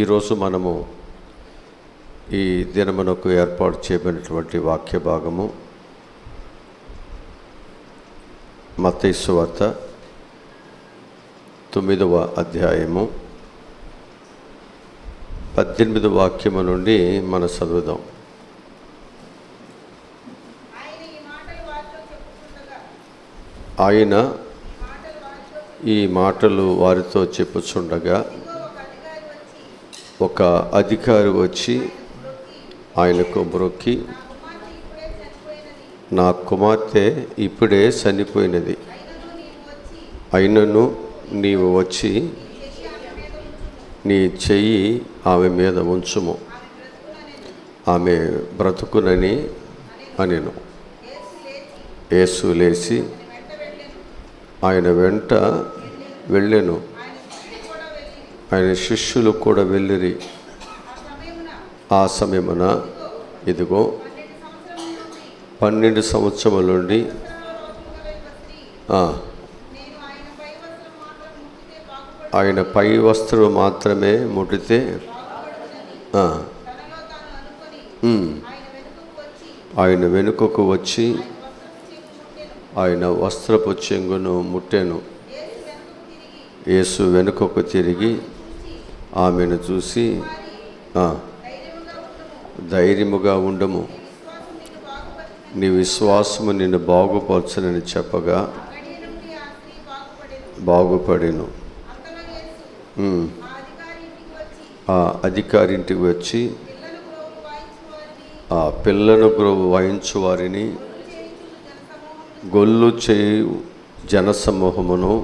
ఈరోజు మనము ఈ దినమునకు ఏర్పాటు చేయబడినటువంటి వాక్య భాగము మత్తయి సువార్త 9వ అధ్యాయము 18వ వాక్యము నుండి మనం చదువుదాం. ఆయన ఈ మాటలు వారితో చెప్పుచుండగా ఒక అధికారి వచ్చి ఆయనకు మ్రొక్కి, నా కుమార్తె ఇప్పుడే చనిపోయినది, అయినను నీవు వచ్చి నీ చెయ్యి ఆమె మీద ఉంచుము, ఆమె బ్రతుకునని అనెను. యేసు లేచి ఆయన వెంట వెళ్ళెను. ఆయన శిష్యులు కూడా వెళ్ళిరి. ఆ సమయమున ఇదిగో 12 సంవత్సరముల నుండి ఆయన పై వస్త్రం మాత్రమే ముట్టితే ఆయన వెనుకకు వచ్చి ఆయన వస్త్రపు చెంగును ముట్టెను. యేసు వెనుకకు తిరిగి ఆమెను చూసి, ధైర్యముగా ఉండము, నీ విశ్వాసము నిన్ను బాగుపరచునని చెప్పగా బాగుపడెను. ఆ అధికారి ఇంటికి వచ్చి ఆ పిల్లను గ్రోవు వాయించు వారిని, గొల్లు చేయు జనసమూహమును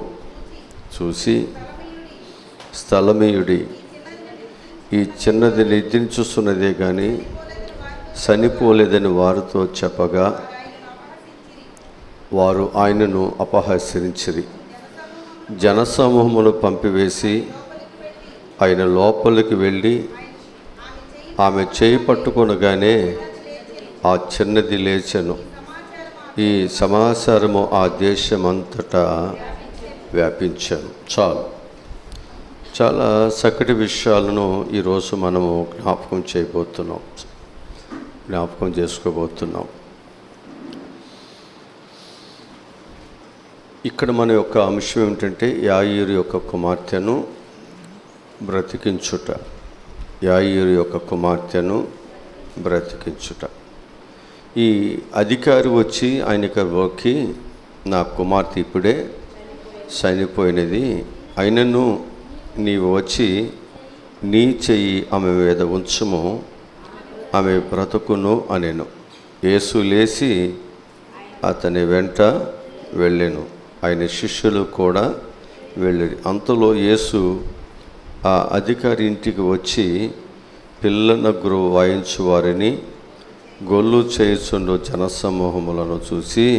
చూసి, స్థలమీయుడి, ఈ చిన్నది నిద్రించుస్తున్నదే కానీ చనిపోలేదని వారితో చెప్పగా వారు ఆయనను అపహసించిరి. జనసమూహమును పంపివేసి ఆయన లోపలికి వెళ్ళి ఆమె చేయి పట్టుకొనగానే ఆ చిన్నది లేచెను. ఈ సమాచారము ఆ దేశమంతటా వ్యాపించాను. చాలా చక్కటి విషయాలను ఈరోజు మనము జ్ఞాపకం చేసుకోబోతున్నాం. ఇక్కడ మన యొక్క అంశం ఏమిటంటే యాయీరు యొక్క కుమార్తెను బ్రతికించుట. యాయీరు యొక్క కుమార్తెను బ్రతికించుట. ఈ అధికారి వచ్చి ఆయనకు మొక్కి, నా కుమార్తె ఇప్పుడే చనిపోయినది, అయినను నీవు వచ్చి నీ చెయ్యి ఆమె మీద ఉంచుము, ఆమె బ్రతుకును అనెను. యేసు లేచి అతని వెంట వెళ్ళెను. ఆయన శిష్యులు కూడా వెళ్ళిరి. అంతలో యేసు ఆ అధికారి ఇంటికి వచ్చి పిల్లన గ్రోవు వాయించు వారిని, గొల్లు చేయుచుండు జనసమూహములను చూసి,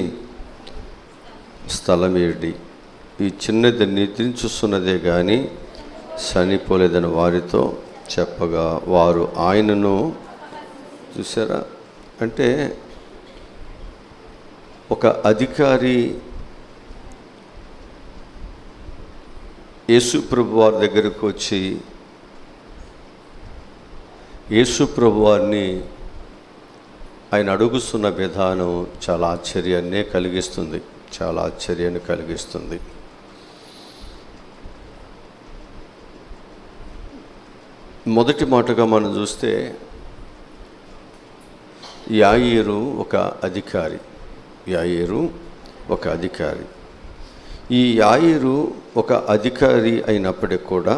స్థలమేడి, ఈ చిన్నది నిద్రించుస్తున్నదే కానీ చనిపోలేదని వారితో చెప్పగా వారు ఆయనను చూసారా. అంటే ఒక అధికారి యేసు ప్రభు వారి దగ్గరకు వచ్చి యేసు ప్రభు వారిని ఆయన అడుగుతున్న విధానం చాలా ఆశ్చర్యాన్ని కలిగిస్తుంది. మొదటి మాటగా మనం చూస్తే యాయీరు ఒక అధికారి. ఈ యాయీరు ఒక అధికారి అయినప్పటికీ కూడా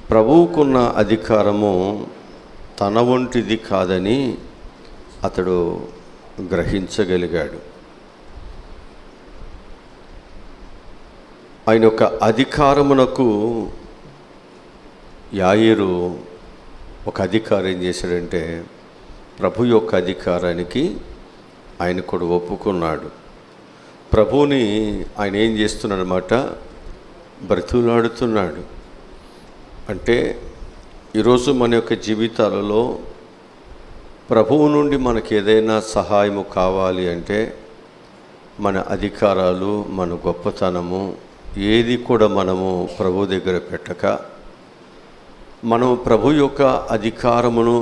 ప్రభువుకున్న అధికారము తన వంటిది కాదని అతడు గ్రహించగలిగాడు. ఆయన యొక్క అధికారమునకు యాయీరు ఒక అధికారి ఏం చేశాడంటే ప్రభు యొక్క అధికారానికి ఆయన కూడా ఒప్పుకున్నాడు. ప్రభువుని ఆయన ఏం చేస్తున్నాడనమాట, బ్రతిలాడుతున్నాడు. అంటే ఈరోజు మన యొక్క జీవితాలలో ప్రభువు నుండి మనకు ఏదైనా సహాయము కావాలి అంటే మన అధికారాలు, మన గొప్పతనము ఏది కూడా మనము ప్రభు దగ్గర పెట్టక మనం ప్రభు యొక్క అధికారమును,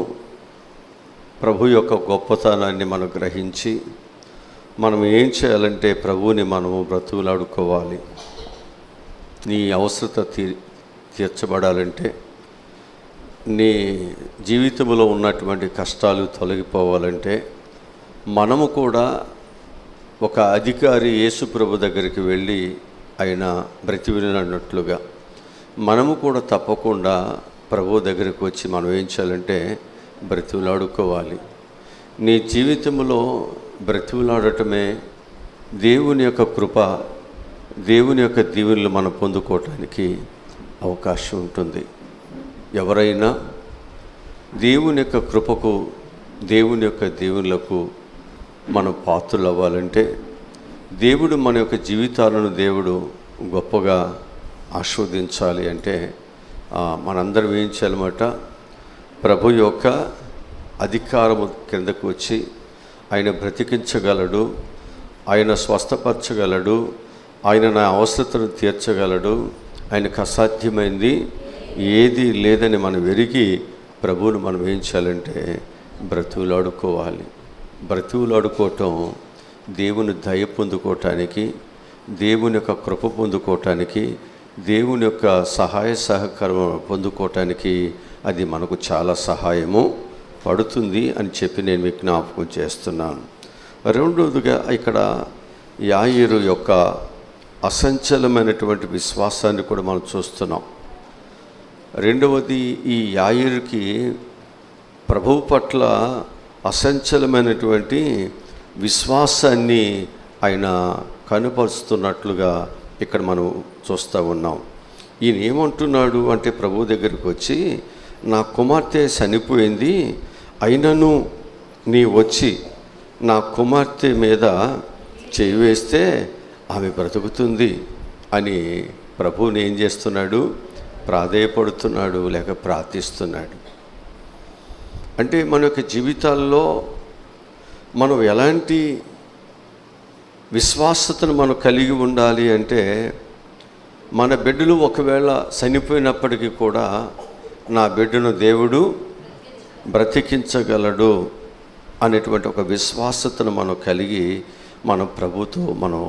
ప్రభు యొక్క గొప్పతనాన్ని మనం గ్రహించి మనం ఏం చేయాలంటే ప్రభువుని మనము బ్రతుకులాడుకోవాలి. నీ అవసరత తీర్చబడాలంటే, నీ జీవితంలో ఉన్నటువంటి కష్టాలు తొలగిపోవాలంటే మనము కూడా ఒక అధికారి యేసు ప్రభు దగ్గరికి వెళ్ళి ఆయన బ్రతికినట్లుగా మనము కూడా తప్పకుండా ప్రభు దగ్గరికి వచ్చి మనం ఏం చేయాలంటే బ్రతికులాడుకోవాలి. నీ జీవితంలో బ్రతికులాడటమే దేవుని యొక్క కృప, దేవుని యొక్క దీవెనలు మనం పొందుకోవటానికి అవకాశం ఉంటుంది. ఎవరైనా దేవుని యొక్క కృపకు, దేవుని యొక్క దీవెనలకు మనం పాత్రలు అవ్వాలంటే దేవుడు మన యొక్క జీవితాలను దేవుడు గొప్పగా ఆస్వాదించాలి అంటే మనందరం ఏం చేయాలన్నమాట, ప్రభు యొక్క అధికారము కిందకు వచ్చి ఆయన బ్రతికించగలడు, ఆయన స్వస్థపరచగలడు, ఆయన నా అవసరతను తీర్చగలడు, ఆయనకు అసాధ్యమైంది ఏది లేదని మనం ఎరిగి ప్రభువును మనం ఏం చేయాలంటే బ్రతుకులాడుకోవాలి. బ్రతుకులాడుకోవటం దేవుని దయ పొందుకోవటానికి, దేవుని యొక్క కృప పొందుకోవటానికి, దేవుని యొక్క సహాయ సహకారం పొందుకోవటానికి అది మనకు చాలా సహాయము పడుతుంది అని చెప్పి నేను మీకు జ్ఞాపకం చేస్తున్నాను. రెండవదిగా ఇక్కడ యాయీరు యొక్క అసంచలమైనటువంటి విశ్వాసాన్ని కూడా మనం చూస్తున్నాం. రెండవది, ఈ యాయీరుకి ప్రభువు పట్ల అసంచలమైనటువంటి విశ్వాసాన్ని ఆయన కనుపరుస్తున్నట్లుగా ఇక్కడ మనం చూస్తూ ఉన్నాం. ఈయన ఏమంటున్నాడు అంటే, ప్రభు దగ్గరికి వచ్చి నా కుమార్తె చనిపోయింది, అయినను నీ వచ్చి నా కుమార్తె మీద చేయి వేస్తే ఆమె బ్రతుకుతుంది అని ప్రభువుని ఏం చేస్తున్నాడు, ప్రాధేయపడుతున్నాడు, లేక ప్రార్థిస్తున్నాడు. అంటే మన యొక్క జీవితాల్లో మనం ఎలాంటి విశ్వాసతను మనం కలిగి ఉండాలి అంటే, మన బిడ్డలు ఒకవేళ చనిపోయినప్పటికీ కూడా నా బిడ్డను దేవుడు బ్రతికించగలడు అనేటువంటి ఒక విశ్వాసతను మనం కలిగి మన ప్రభుతో మనం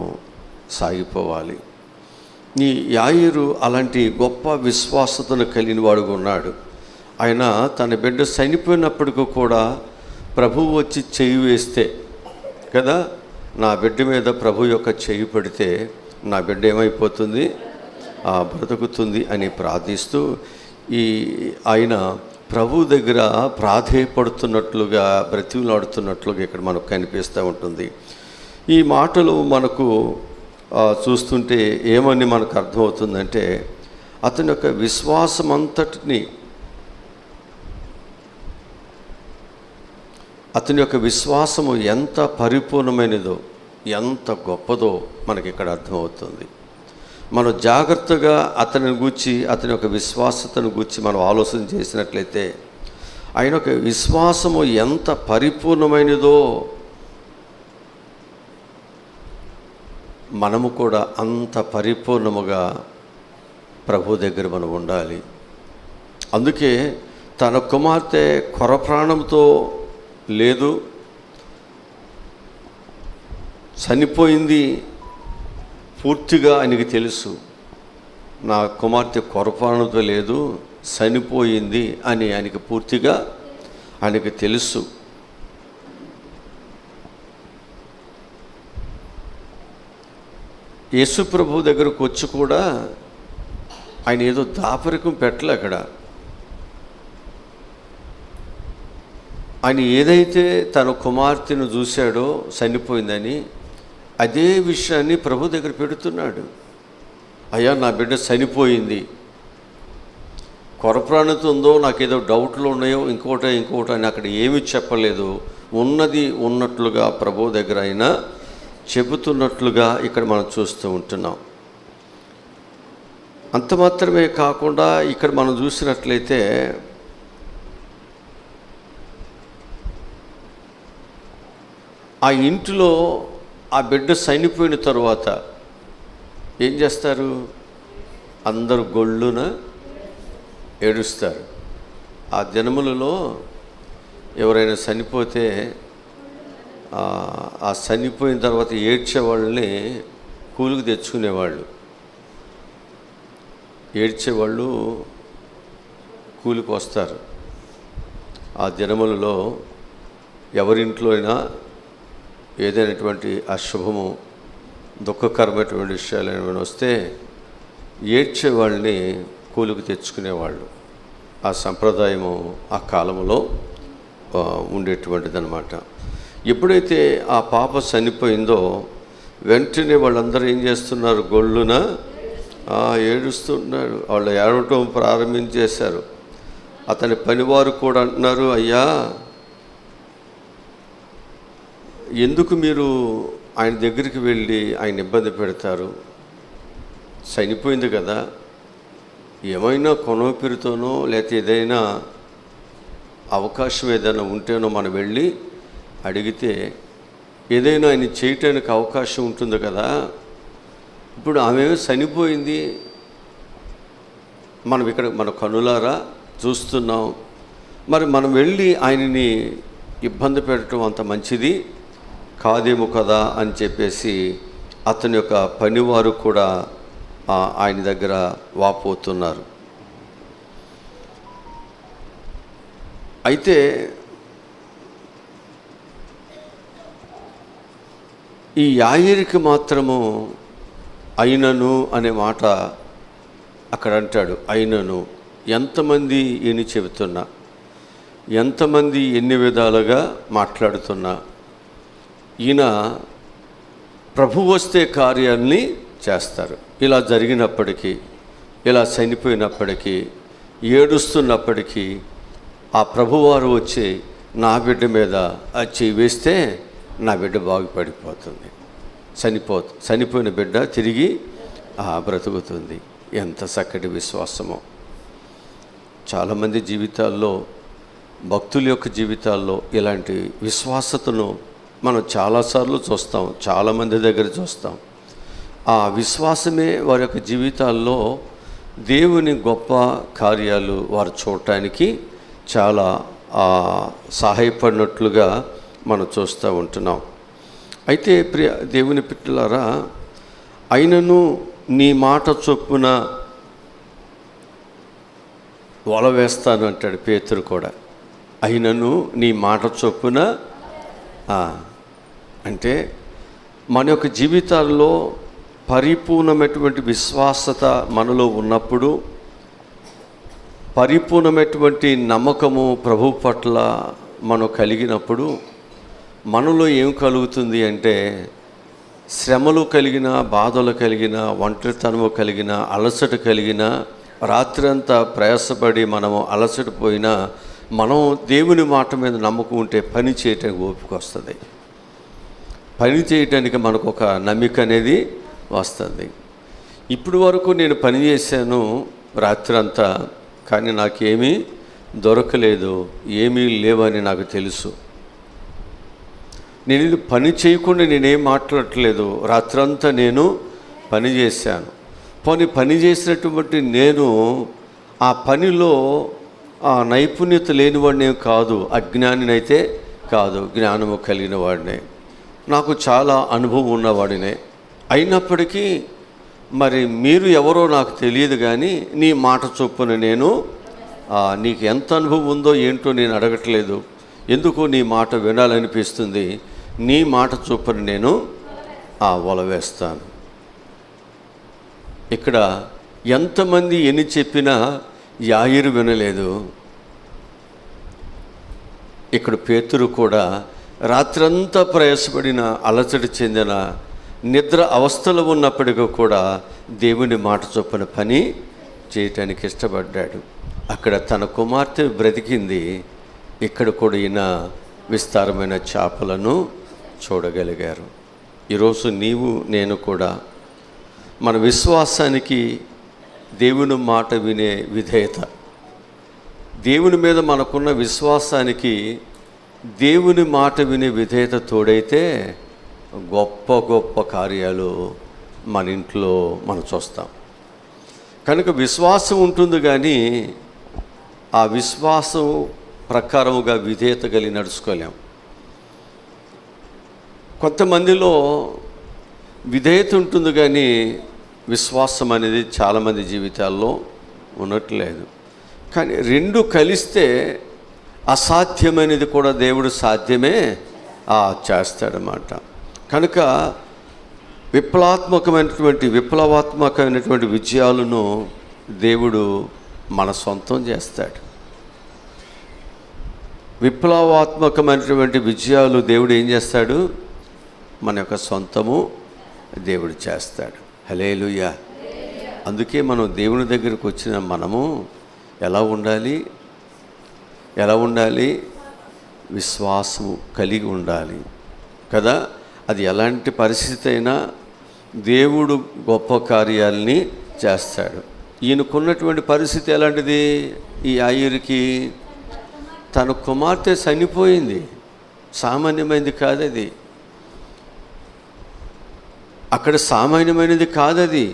సాగిపోవాలి. ఈ యాయీరు అలాంటి గొప్ప విశ్వాసతను కలిగిన వాడుగా ఉన్నాడు. ఆయన తన బిడ్డ చనిపోయినప్పటికీ కూడా ప్రభువు వచ్చి చెయ్యి వేస్తే కదా, నా బిడ్డ మీద ప్రభు యొక్క చెయ్యి పెడితే నా బిడ్డ ఏమైపోతుంది, బ్రతుకుతుంది అని ప్రార్థిస్తూ ఆయన ప్రభు దగ్గర ప్రాధేయపడుతున్నట్లుగా, బ్రతికులాడుతున్నట్లుగా ఇక్కడ మనకు కనిపిస్తూ ఉంటుంది. ఈ మాటలు మనకు చూస్తుంటే ఏమని మనకు అర్థమవుతుందంటే, అతని యొక్క విశ్వాసమంతటిని, అతని యొక్క విశ్వాసము ఎంత పరిపూర్ణమైనదో, ఎంత గొప్పదో మనకి ఇక్కడ అర్థమవుతుంది. మనం జాగ్రత్తగా అతని గూర్చి, అతని యొక్క విశ్వాసతను గూర్చి మనం ఆలోచన చేసినట్లయితే, ఆయన యొక్క విశ్వాసము ఎంత పరిపూర్ణమైనదో మనము కూడా అంత పరిపూర్ణముగా ప్రభు దగ్గర మనం ఉండాలి. అందుకే తన కుమార్తె కొరప్రాణంతో లేదు, చనిపోయింది పూర్తిగా ఆయనకి తెలుసు. నా కుమార్తె కొరప్రాణంతో లేదు, చనిపోయింది అని ఆయనకి పూర్తిగా ఆయనకి తెలుసు. యేసు ప్రభు దగ్గరకు వచ్చి కూడా ఆయన ఏదో దాపరికం పెట్టలే. అక్కడ ఆయన ఏదైతే తన కుమార్తెను చూశాడో చనిపోయిందని, అదే విషయాన్ని ప్రభు దగ్గర పెడుతున్నాడు. అయ్యా, నా బిడ్డ చనిపోయింది, కొరప్రాణితో ఉందో, నాకేదో డౌట్లు ఉన్నాయో, ఇంకోటి అని అక్కడ ఏమీ చెప్పలేదు. ఉన్నది ఉన్నట్లుగా ప్రభు దగ్గర అయినా చెబుతున్నట్లుగా ఇక్కడ మనం చూస్తూ ఉంటున్నాం. అంత మాత్రమే కాకుండా ఇక్కడ మనం చూసినట్లయితే ఆ ఇంటిలో ఆ బిడ్డ చనిపోయిన తరువాత ఏం చేస్తారు? అందరూ గొళ్ళున ఏడుస్తారు. ఆ దినములలో ఎవరైనా చనిపోతే ఆ చనిపోయిన తర్వాత ఏడ్చే వాళ్ళని కూలికి తెచ్చుకునేవాళ్ళు. ఏడ్చేవాళ్ళు కూలికి వస్తారు. ఆ దినములలో ఎవరింట్లో అయినా ఏదైనటువంటి అశుభము, దుఃఖకరమైనటువంటి విషయాలు ఏమైనా వస్తే ఏడ్చే వాళ్ళని కూలికి తెచ్చుకునేవాళ్ళు. ఆ సంప్రదాయము ఆ కాలంలో ఉండేటువంటిదన్నమాట. ఎప్పుడైతే ఆ పాప చనిపోయిందో వెంటనే వాళ్ళందరూ ఏం చేస్తున్నారు? గొళ్ళున ఏడుస్తున్నారు. వాళ్ళు ఏడవటం ప్రారంభించేశారు. అతని పనివారు కూడా అంటున్నారు, అయ్యా ఎందుకు మీరు ఆయన దగ్గరికి వెళ్ళి ఆయన ఇబ్బంది పెడతారు? చనిపోయింది కదా, ఏమైనా కొనోపిరితోనో లేకపోతే ఏదైనా అవకాశం ఏదైనా ఉంటేనో మనం వెళ్ళి అడిగితే ఏదైనా ఆయన చేయటానికి అవకాశం ఉంటుంది కదా. ఇప్పుడు ఆమె చనిపోయింది, మనం ఇక్కడ మన కనులారా చూస్తున్నాం. మరి మనం వెళ్ళి ఆయనని ఇబ్బంది పెట్టడం అంత మంచిది కాదేమో కదా అని చెప్పేసి అతని యొక్క పనివారు కూడా ఆయన దగ్గర వాపోతున్నారు. అయితే ఈ యాయిరుకి మాత్రము అయినను అనే మాట అక్కడ అంటాడు. అయినను ఎంతమంది ఈయన చెబుతున్నా, ఎంతమంది ఎన్ని విధాలుగా మాట్లాడుతున్నా, ఈయన ప్రభు వస్తే కార్యాలని చేస్తారు. ఇలా జరిగినప్పటికీ, ఇలా చనిపోయినప్పటికీ, ఏడుస్తున్నప్పటికీ ఆ ప్రభువారు వచ్చి నా బిడ్డ మీద చెయ్యి వేస్తే నా బిడ్డ బాగుపడిపోతుంది, చనిపోయిన బిడ్డ తిరిగి బ్రతుకుతుంది. ఎంత చక్కటి విశ్వాసమో! చాలామంది జీవితాల్లో, భక్తుల యొక్క జీవితాల్లో ఇలాంటి విశ్వాసతను మనం చాలాసార్లు చూస్తాం, చాలామంది దగ్గర చూస్తాం. ఆ విశ్వాసమే వారి యొక్క జీవితాల్లో దేవుని గొప్ప కార్యాలు వారు చూడటానికి చాలా సహాయపడినట్లుగా మనం చూస్తూ ఉంటున్నాం. అయితే ప్రియ దేవుని పిల్లలారా, అయినను నీ మాట చొప్పున వల వేస్తాను అంటాడు పేతురు కూడా. అయినను నీ మాట చొప్పున అంటే మన యొక్క జీవితాల్లో పరిపూర్ణమైనటువంటి విశ్వాసత మనలో ఉన్నప్పుడు, పరిపూర్ణమైనటువంటి నమ్మకము ప్రభు పట్ల మనం కలిగినప్పుడు మనలో ఏం కలుగుతుంది అంటే, శ్రమలు కలిగిన, బాధలు కలిగిన, ఒంటరితనము కలిగిన, అలసట కలిగిన, రాత్రి అంతా ప్రయాసపడి మనము అలసటపోయినా మనం దేవుని మాట మీద నమ్మకం ఉంటే పని చేయటానికి ఓపిక వస్తుంది. పని చేయటానికి మనకు ఒక నమ్మిక అనేది వస్తుంది. ఇప్పుడు వరకు నేను పని చేశాను రాత్రి అంతా, కానీ నాకేమీ దొరకలేదు, ఏమీ లేవని నాకు తెలుసు. నేను ఇది పని చేయకుండా నేనేం మాట్లాడట్లేదు, రాత్రంతా నేను పని చేశాను. పని చేసినటువంటి నేను ఆ పనిలో నైపుణ్యత లేనివాడినే కాదు, అజ్ఞానినైతే కాదు, జ్ఞానము కలిగిన వాడినే, నాకు చాలా అనుభవం ఉన్నవాడినే. అయినప్పటికీ మరి మీరు ఎవరో నాకు తెలియదు, కానీ నీ మాట చొప్పున నేను నీకు ఎంత అనుభవం ఉందో ఏంటో నేను అడగట్లేదు, ఎందుకో నీ మాట వినాలనిపిస్తుంది, నీ మాట చొప్పున నేను వల వేస్తాను. ఇక్కడ ఎంతమంది ఎన్ని చెప్పినా యాయిరు వినలేదు. ఇక్కడ పేతురు కూడా రాత్రంతా ప్రయాసపడిన, అలసట చెందిన, నిద్ర అవస్థలో ఉన్నప్పటికీ కూడా దేవుని మాట చొప్పున పని చేయటానికి ఇష్టపడ్డాడు. అక్కడ తన కుమార్తె బ్రతికింది, ఇక్కడ కూడా ఈయన విస్తారమైన చేపలను చూడగలిగారు. ఈరోజు నీవు నేను కూడా మన విశ్వాసానికి, దేవుని మాట వినే విధేయత, దేవుని మీద మనకున్న విశ్వాసానికి దేవుని మాట వినే విధేయత తోడైతే గొప్ప గొప్ప కార్యాలు మన ఇంట్లో మనం చూస్తాం. కనుక విశ్వాసం ఉంటుంది, కానీ ఆ విశ్వాసం ప్రకారముగా విధేయత కలిగి నడుచుకోలేం. కొంతమందిలో విధేయత ఉంటుంది కానీ విశ్వాసం అనేది చాలామంది జీవితాల్లో ఉండట్లేదు. కానీ రెండు కలిస్తే అసాధ్యమైనది కూడా దేవుడు సాధ్యమే చేస్తాడన్నమాట. కనుక విప్లవాత్మకమైనటువంటి విజయాలను దేవుడు మన సొంతం చేస్తాడు. విప్లవాత్మకమైనటువంటి విజయాలు దేవుడు ఏం చేస్తాడు? మన యొక్క సొంతము దేవుడు చేస్తాడు. హల్లెలూయా. అందుకే మనం దేవుని దగ్గరికి వచ్చిన మనము ఎలా ఉండాలి? విశ్వాసము కలిగి ఉండాలి కదా. అది ఎలాంటి పరిస్థితి అయినా దేవుడు గొప్ప కార్యాలని చేస్తాడు. ఈయనకున్నటువంటి పరిస్థితి ఎలాంటిది? ఈ ఆయురికి తన కుమార్తె చనిపోయింది. సామాన్యమైనది కాదది. అక్కడ సామాన్యమైనది కాదది.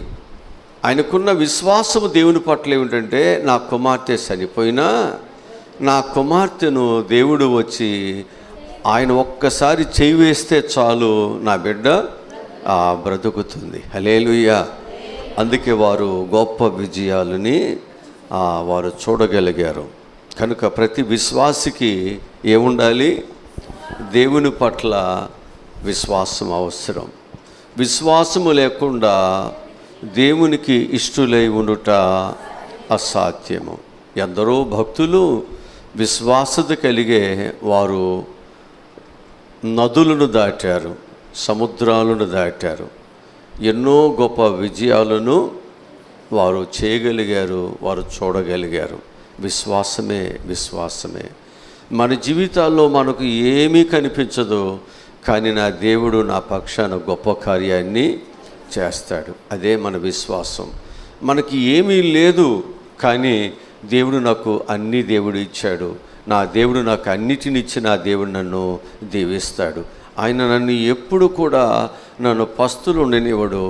ఆయనకున్న విశ్వాసము దేవుని పట్ల ఏమిటంటే, నా కుమార్తె చనిపోయినా నా కుమార్తెను దేవుడు వచ్చి ఆయన ఒక్కసారి చేయి వేస్తే చాలు, నా బిడ్డ బ్రతుకుతుంది. హల్లెలూయా. అందుకే వారు గొప్ప విజయాలని వారు చూడగలిగారు. కనుక ప్రతి విశ్వాసికి ఏముండాలి? దేవుని పట్ల విశ్వాసం అవసరం. విశ్వాసము లేకుండా దేవునికి ఇష్టులై ఉండుట అసాధ్యము. ఎందరో భక్తులు విశ్వాసత కలిగే వారు నదులను దాటారు, సముద్రాలను దాటారు, ఎన్నో గొప్ప విజయాలను వారు చేయగలిగారు, వారు చూడగలిగారు. విశ్వాసమే. మన జీవితాల్లో మనకు ఏమీ కనిపించదు, కానీ నా దేవుడు నా పక్షాన గొప్ప కార్యాన్ని చేస్తాడు. అదే మన విశ్వాసం. మనకి ఏమీ లేదు, కానీ దేవుడు నాకు అన్ని దేవుడు ఇచ్చాడు, నా దేవుడు నాకు అన్నిటిని ఇచ్చి నా దేవుడు నన్ను దీవిస్తాడు. ఆయన నన్ను ఎప్పుడు కూడా నన్ను పస్తులు ఉండనివ్వడు.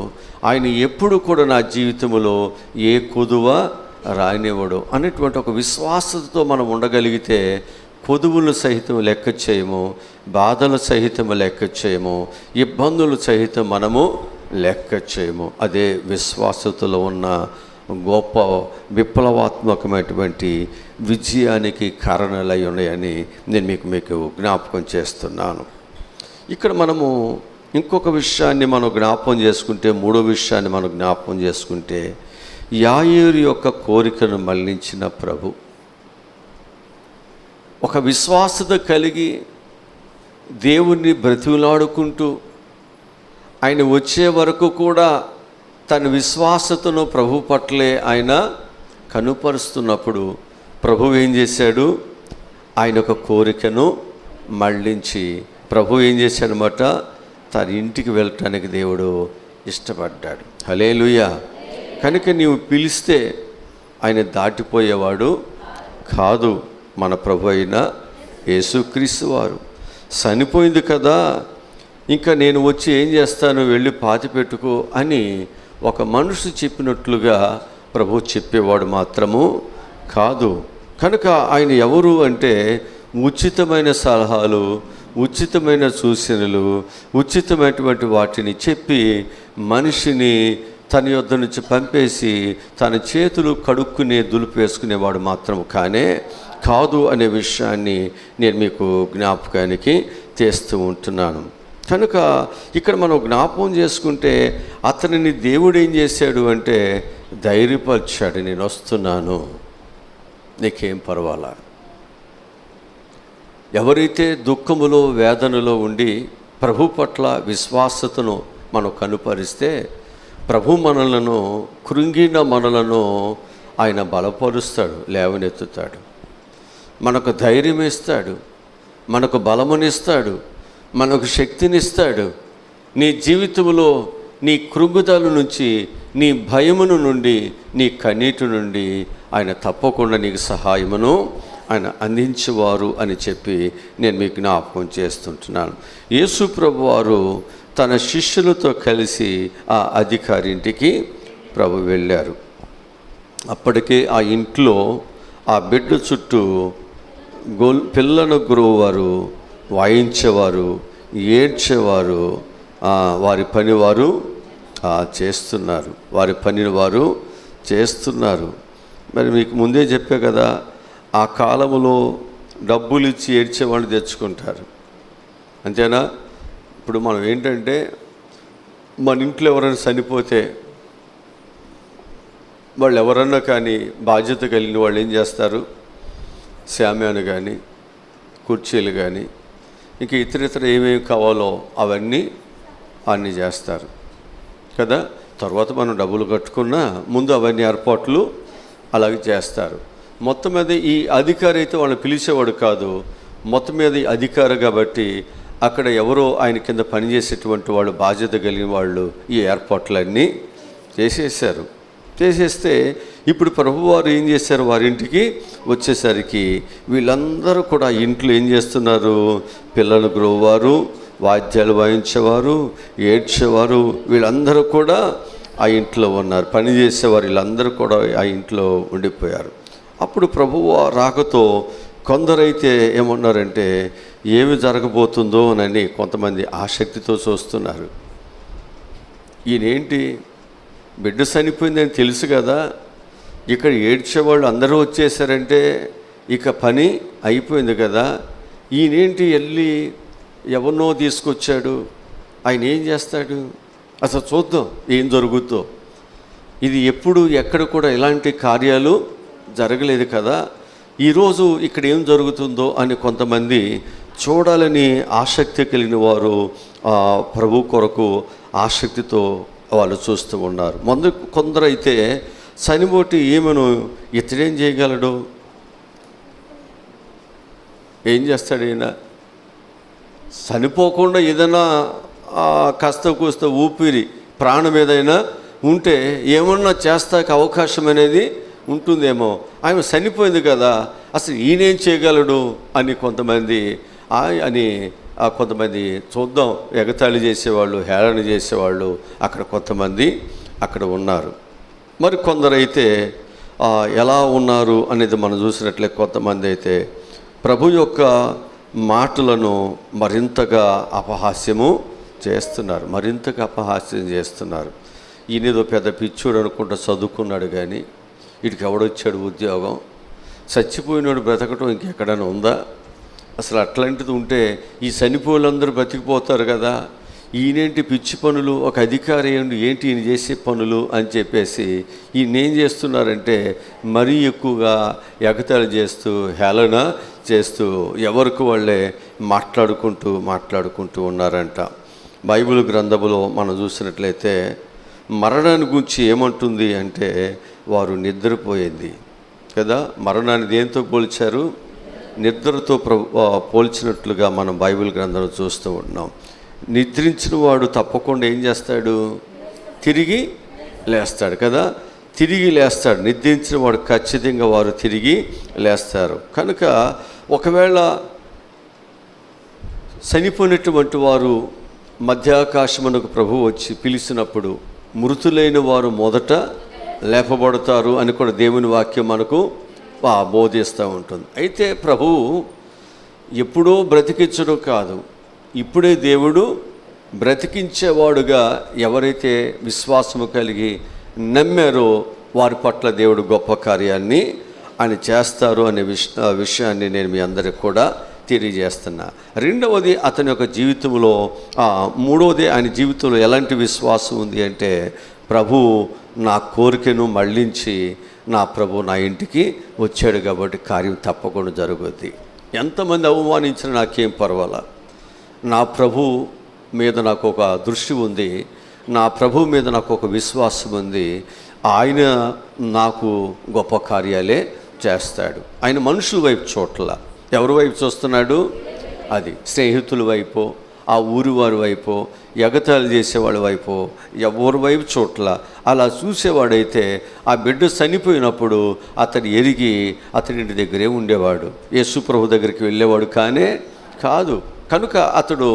ఆయన ఎప్పుడు కూడా నా జీవితంలో ఏ కొదువ రానివ్వడు అనేటువంటి ఒక విశ్వాసంతో మనం ఉండగలిగితే కొదువులు సహితం లెక్క చేయము, బాధలు సహితం లెక్క చేయము, ఇబ్బందులు సహితం మనము లెక్క చేయము. అదే విశ్వాసతలో ఉన్న గొప్ప విప్లవాత్మకమైనటువంటి విజయానికి కారణాలై ఉన్నాయని నేను మీకు జ్ఞాపకం చేస్తున్నాను. ఇక్కడ మనము ఇంకొక విషయాన్ని మనం జ్ఞాపకం చేసుకుంటే, మూడో విషయాన్ని మనం జ్ఞాపకం చేసుకుంటే, యాయేరు యొక్క కోరికను మళ్లించిన ప్రభు ఒక విశ్వాసత కలిగి దేవుణ్ణి బ్రతిమలాడుకుంటూ ఆయన వచ్చే వరకు కూడా తన విశ్వాసతను ప్రభు పట్లే ఆయన కనుపరుస్తున్నప్పుడు ప్రభు ఏం చేశాడు? ఆయన ఒక కోరికను మళ్ళించి ప్రభు ఏం చేశాడనమాట? తన ఇంటికి వెళ్ళటానికి దేవుడు ఇష్టపడ్డాడు. హల్లెలూయా. కనుక నీవు పిలిస్తే ఆయన దాటిపోయేవాడు కాదు. మన ప్రభు అయిన యేసుక్రీస్తు వారు చనిపోయింది కదా, ఇంకా నేను వచ్చి ఏం చేస్తాను, వెళ్ళి పాతి పెట్టుకో అని ఒక మనిషి చెప్పినట్లుగా ప్రభు చెప్పేవాడు మాత్రము కాదు. కనుక ఆయన ఎవరు అంటే ఉచితమైన సలహాలు, ఉచితమైన సూచనలు, ఉచితమైనటువంటి వాటిని చెప్పి మనిషిని తన యొద్ద నుంచి పంపేసి తన చేతులు కడుక్కునే దులిపేసుకునేవాడు మాత్రం కాదు అనే విషయాన్ని నేను మీకు జ్ఞాపకానికి తెస్తూ ఉంటున్నాను. కనుక ఇక్కడ మనం జ్ఞాపకం చేసుకుంటే అతనిని దేవుడు ఏం చేశాడు అంటే ధైర్యపరిచాడు. నేను వస్తున్నాను, నీకేం పర్వాలా. ఎవరైతే దుఃఖములో వేదనలో ఉండి ప్రభు పట్ల విశ్వాసతను మనం కనుపరిస్తే ప్రభు మనలను, కృంగిన మనలను ఆయన బలపరుస్తాడు, లేవనెత్తుతాడు, మనకు ధైర్యం ఇస్తాడు, మనకు బలమునిస్తాడు, మనకు శక్తినిస్తాడు. నీ జీవితంలో నీ కృంగుదల నుంచి, నీ భయమును నుండి, నీ కన్నీటి నుండి ఆయన తప్పకుండా నీకు సహాయమును ఆయన అందించేవారు అని చెప్పి నేను మీకు జ్ఞాపకం చేస్తుంటున్నాను. యేసు ప్రభు వారు తన శిష్యులతో కలిసి ఆ అధికారి ఇంటికి ప్రభు వెళ్ళారు. అప్పటికే ఆ ఇంట్లో ఆ బిడ్డ చుట్టూ పిల్లను గురువువారు, వాయించేవారు, ఏడ్చేవారు, వారి పని వారు చేస్తున్నారు. వారి పనిని వారు చేస్తున్నారు. మరి మీకు ముందే చెప్పే కదా, ఆ కాలంలో డబ్బులు ఇచ్చి ఏడ్చేవాళ్ళు తెచ్చుకుంటారు, అంతేనా? ఇప్పుడు మనం ఏంటంటే, మన ఇంట్లో ఎవరైనా చనిపోతే వాళ్ళు ఎవరన్నా కానీ బాధ్యత కలిగిన వాళ్ళు ఏం చేస్తారు, శామ్యాను కానీ, కుర్చీలు కానీ, ఇంక ఇతర ఏమేమి కావాలో అవన్నీ చేస్తారు కదా. తర్వాత మనం డబ్బులు కట్టుకున్నా ముందు అవన్నీ ఏర్పాట్లు అలాగే చేస్తారు. మొత్తం మీద ఈ అధికారి అయితే వాళ్ళని పిలిచేవాడు కాదు, మొత్తం మీద ఈ అధికారి కాబట్టి అక్కడ ఎవరో ఆయన కింద పనిచేసేటువంటి వాళ్ళు, బాధ్యత కలిగిన వాళ్ళు ఈ ఏర్పాట్లన్నీ చేసేస్తే ఇప్పుడు ప్రభువారు ఏం చేశారు, వారింటికి వచ్చేసరికి వీళ్ళందరూ కూడా ఇంట్లో ఏం చేస్తున్నారు, పిల్లలు గ్రోవారు, వాద్యాలు వాయించేవారు, ఏడ్చేవారు, వీళ్ళందరూ కూడా ఆ ఇంట్లో ఉన్నారు. పని చేసేవారు వీళ్ళందరూ కూడా ఆ ఇంట్లో ఉండిపోయారు. అప్పుడు ప్రభువు రాకతో కొందరైతే ఏమన్నారంటే, ఏమి జరగబోతుందో అని కొంతమంది ఆసక్తితో చూస్తున్నారు. ఈయనేంటి, బిడ్డ చనిపోయిందని తెలుసు కదా, ఇక్కడ ఏడ్చేవాళ్ళు అందరూ వచ్చేసారంటే ఇక పని అయిపోయింది కదా, ఈయనేంటి వెళ్ళి ఎవరినో తీసుకొచ్చాడు, ఆయన ఏం చేస్తాడు, అసలు చూద్దాం ఏం జరుగుతుందో. ఇది ఎప్పుడు ఎక్కడ కూడా ఇలాంటి కార్యాలు జరగలేదు కదా, ఈరోజు ఇక్కడ ఏం జరుగుతుందో అని కొంతమంది చూడాలని ఆసక్తి కలిగిన వారు ప్రభు కొరకు ఆసక్తితో వాళ్ళు చూస్తూ ఉన్నారు. కొందరైతే చనిపోటి ఏమను ఇతడేం చేయగలడు, ఏం చేస్తాడు ఈయన, చనిపోకుండా ఏదైనా కాస్త కూస్త ఊపిరి ప్రాణం ఏదైనా ఉంటే ఏమన్నా చేస్తాక అవకాశం అనేది ఉంటుందేమో, ఆమె చనిపోయింది కదా, అసలు ఈయనేం చేయగలడు అని కొంతమంది చూద్దాం ఎగతాళి చేసేవాళ్ళు, హేళన చేసేవాళ్ళు కొంతమంది అక్కడ ఉన్నారు. మరి కొందరైతే ఎలా ఉన్నారు అనేది మనం చూసినట్లే, కొంతమంది అయితే ప్రభు యొక్క మాటలను మరింతగా అపహాస్యం చేస్తున్నారు. ఈయనేదో పెద్ద పిచ్చోడు అనుకుంటా చదువుకున్నాడు, కానీ వీడికి ఎవడొచ్చాడు ఉద్యోగం, చచ్చిపోయినాడు బ్రతకటం ఇంకెక్కడైనా ఉందా, అసలు అట్లాంటిది ఉంటే ఈ చనిపోలందరూ బ్రతికిపోతారు కదా, ఈయనేంటి పిచ్చి పనులు, ఒక అధికారి ఏంటి ఈయన చేసే పనులు అని చెప్పేసి ఈయనేం చేస్తున్నారంటే మరీ ఎక్కువగా ఎగతాళి చేస్తూ, హేళన చేస్తూ ఎవరికి వాళ్ళే మాట్లాడుకుంటూ ఉన్నారంట. బైబిల్ గ్రంథములో మనం చూసినట్లయితే మరణాన్ని గురించి ఏమంటుంది అంటే, వారు నిద్రపోయింది కదా. మరణాన్ని దేంతో పోల్చారు, నిద్రతో పోల్చినట్లుగా మనం బైబిల్ గ్రంథంలో చూస్తూ ఉన్నాం. నిద్రించిన వాడు తప్పకుండా ఏం చేస్తాడు, తిరిగి లేస్తాడు కదా, తిరిగి లేస్తాడు. నిద్రించిన వాడు ఖచ్చితంగా వారు తిరిగి లేస్తారు. కనుక ఒకవేళ చనిపోయినటువంటి వారు మధ్యాకాశమునకు ప్రభువు వచ్చి పిలిచినప్పుడు మృతులైన వారు మొదట లేపబడతారు అని కూడా దేవుని వాక్యం మనకు బోధిస్తూ ఉంటుంది. అయితే ప్రభువు ఎప్పుడో బ్రతికించడం కాదు, ఇప్పుడే దేవుడు బ్రతికించేవాడుగా ఎవరైతే విశ్వాసము కలిగి నమ్మారో వారి పట్ల దేవుడు గొప్ప కార్యాన్ని ఆయన చేస్తారు అనే విషయాన్ని నేను మీ అందరికి కూడా తెలియజేస్తున్నా. రెండవది అతని యొక్క జీవితంలో, మూడవది ఆయన జీవితంలో ఎలాంటి విశ్వాసం ఉంది అంటే, ప్రభు నా కోరికను మళ్ళించి నా ప్రభు నా ఇంటికి వచ్చాడు కాబట్టి కార్యం తప్పకుండా జరుగుద్ది. ఎంతమంది అవమానించినా నాకేం పర్వాలా, నా ప్రభు మీద నాకు ఒక దృష్టి ఉంది, నా ప్రభు మీద నాకు ఒక విశ్వాసం ఉంది, ఆయన నాకు గొప్ప కార్యాలే చేస్తాడు. ఆయన మనుషుల వైపు చూడట్ల, ఎవరి వైపు చూస్తున్నాడు, అది స్నేహితుల వైపు, ఆ ఊరి వారి వైపు, ఎగతాళి చేసేవాడి వైపు, ఎవరి వైపు చూడట్ల. అలా చూసేవాడైతే ఆ బిడ్డ చనిపోయినప్పుడు అతడు ఎరిగి అతడి ఇంటి దగ్గరే ఉండేవాడు, యేసు ప్రభు దగ్గరికి వెళ్ళేవాడు కాదు. కనుక అతడు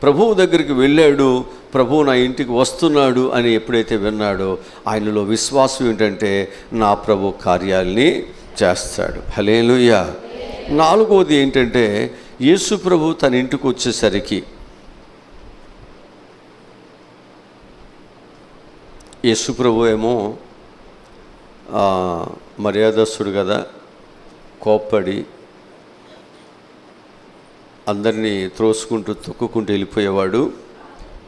ప్రభువు దగ్గరికి వెళ్ళాడు, ప్రభువు నా ఇంటికి వస్తున్నాడు అని ఎప్పుడైతే విన్నాడో ఆయనలో విశ్వాసం ఏంటంటే, నా ప్రభు కార్యాల్ని చేస్తాడు. హల్లెలూయా. నాలుగవది ఏంటంటే, యేసు ప్రభు తన ఇంటికి వచ్చేసరికి, యేసు ప్రభు ఏమో మర్యాదస్తుడు కదా, కోప్పడి అందరినీ త్రోసుకుంటూ తొక్కుకుంటూ వెళ్ళిపోయేవాడు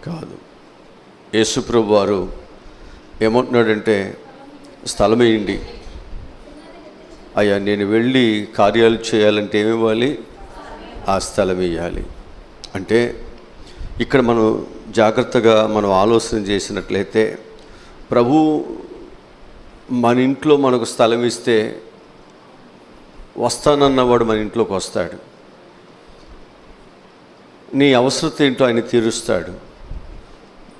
కాదు. యేసు ప్రభు వారు ఏమంటున్నాడంటే, స్థలం వేయండి అయ్యా, నేను వెళ్ళి కార్యాలు చేయాలంటే ఏమి ఇవ్వాలి? ఆ స్థలం ఇవ్వాలి. అంటే ఇక్కడ మనం జాగ్రత్తగా మనం ఆలోచన చేసినట్లయితే, ప్రభు మన ఇంట్లో మనకు స్థలం ఇస్తే వస్తానన్నవాడు మన ఇంట్లోకి వస్తాడు. నీ అవసరత ఏంటో ఆయన తీరుస్తాడు.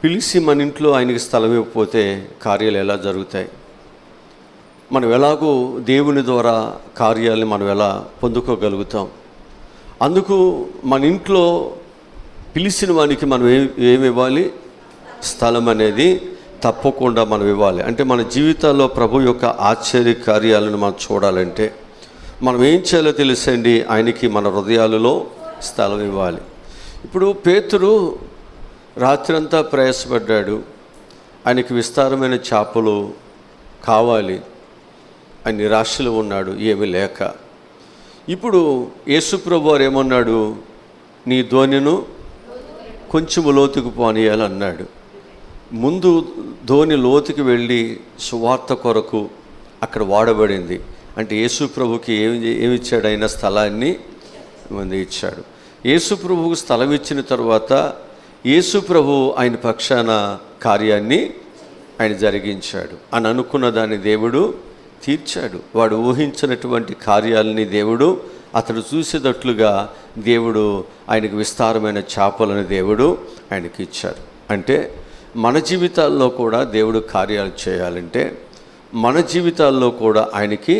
పిలిచి మన ఇంట్లో ఆయనకి స్థలం ఇవ్వకపోతే కార్యాలు ఎలా జరుగుతాయి? మనం ఎలాగో దేవుని ద్వారా కార్యాలను మనం ఎలా పొందుకోగలుగుతాం? అందుకు మన ఇంట్లో పిలిచిన వానికి మనం ఏమి ఇవ్వాలి? స్థలం అనేది తప్పకుండా మనం ఇవ్వాలి. అంటే మన జీవితాల్లో ప్రభు యొక్క ఆశ్చర్య కార్యాలను మనం చూడాలంటే మనం ఏం చేయాలో తెలుసండి, ఆయనకి మన హృదయాలలో స్థలం ఇవ్వాలి. ఇప్పుడు పేతురు రాత్రంతా ప్రయాసపడ్డాడు, ఆయనకి విస్తారమైన చేపలు కావాలి, ఆయన నిరాశలో ఉన్నాడు, ఏమీ లేక. ఇప్పుడు యేసు ప్రభు వారు ఏమన్నాడు? నీ ధోనిను కొంచెము లోతుకు పోనీయాలన్నాడు. ముందు ధోని లోతుకి వెళ్ళి సువార్త కొరకు అక్కడ వాడబడింది. అంటే యేసు ప్రభుకి ఏమిచ్చాడు? ఆయన స్థలాన్ని ముందు ఇచ్చాడు. యేసు ప్రభువుకు స్థలం ఇచ్చిన తర్వాత యేసు ప్రభు ఆయన పక్షాన కార్యాన్ని ఆయన జరిగించాడు. అని అనుకున్న దాన్ని దేవుడు తీర్చాడు. వాడు ఊహించినటువంటి కార్యాలని దేవుడు అతడు చూసేటట్లుగా దేవుడు ఆయనకు విస్తారమైన చేపలను దేవుడు ఆయనకి ఇచ్చారు. అంటే మన జీవితాల్లో కూడా దేవుడు కార్యాలు చేయాలంటే మన జీవితాల్లో కూడా ఆయనకి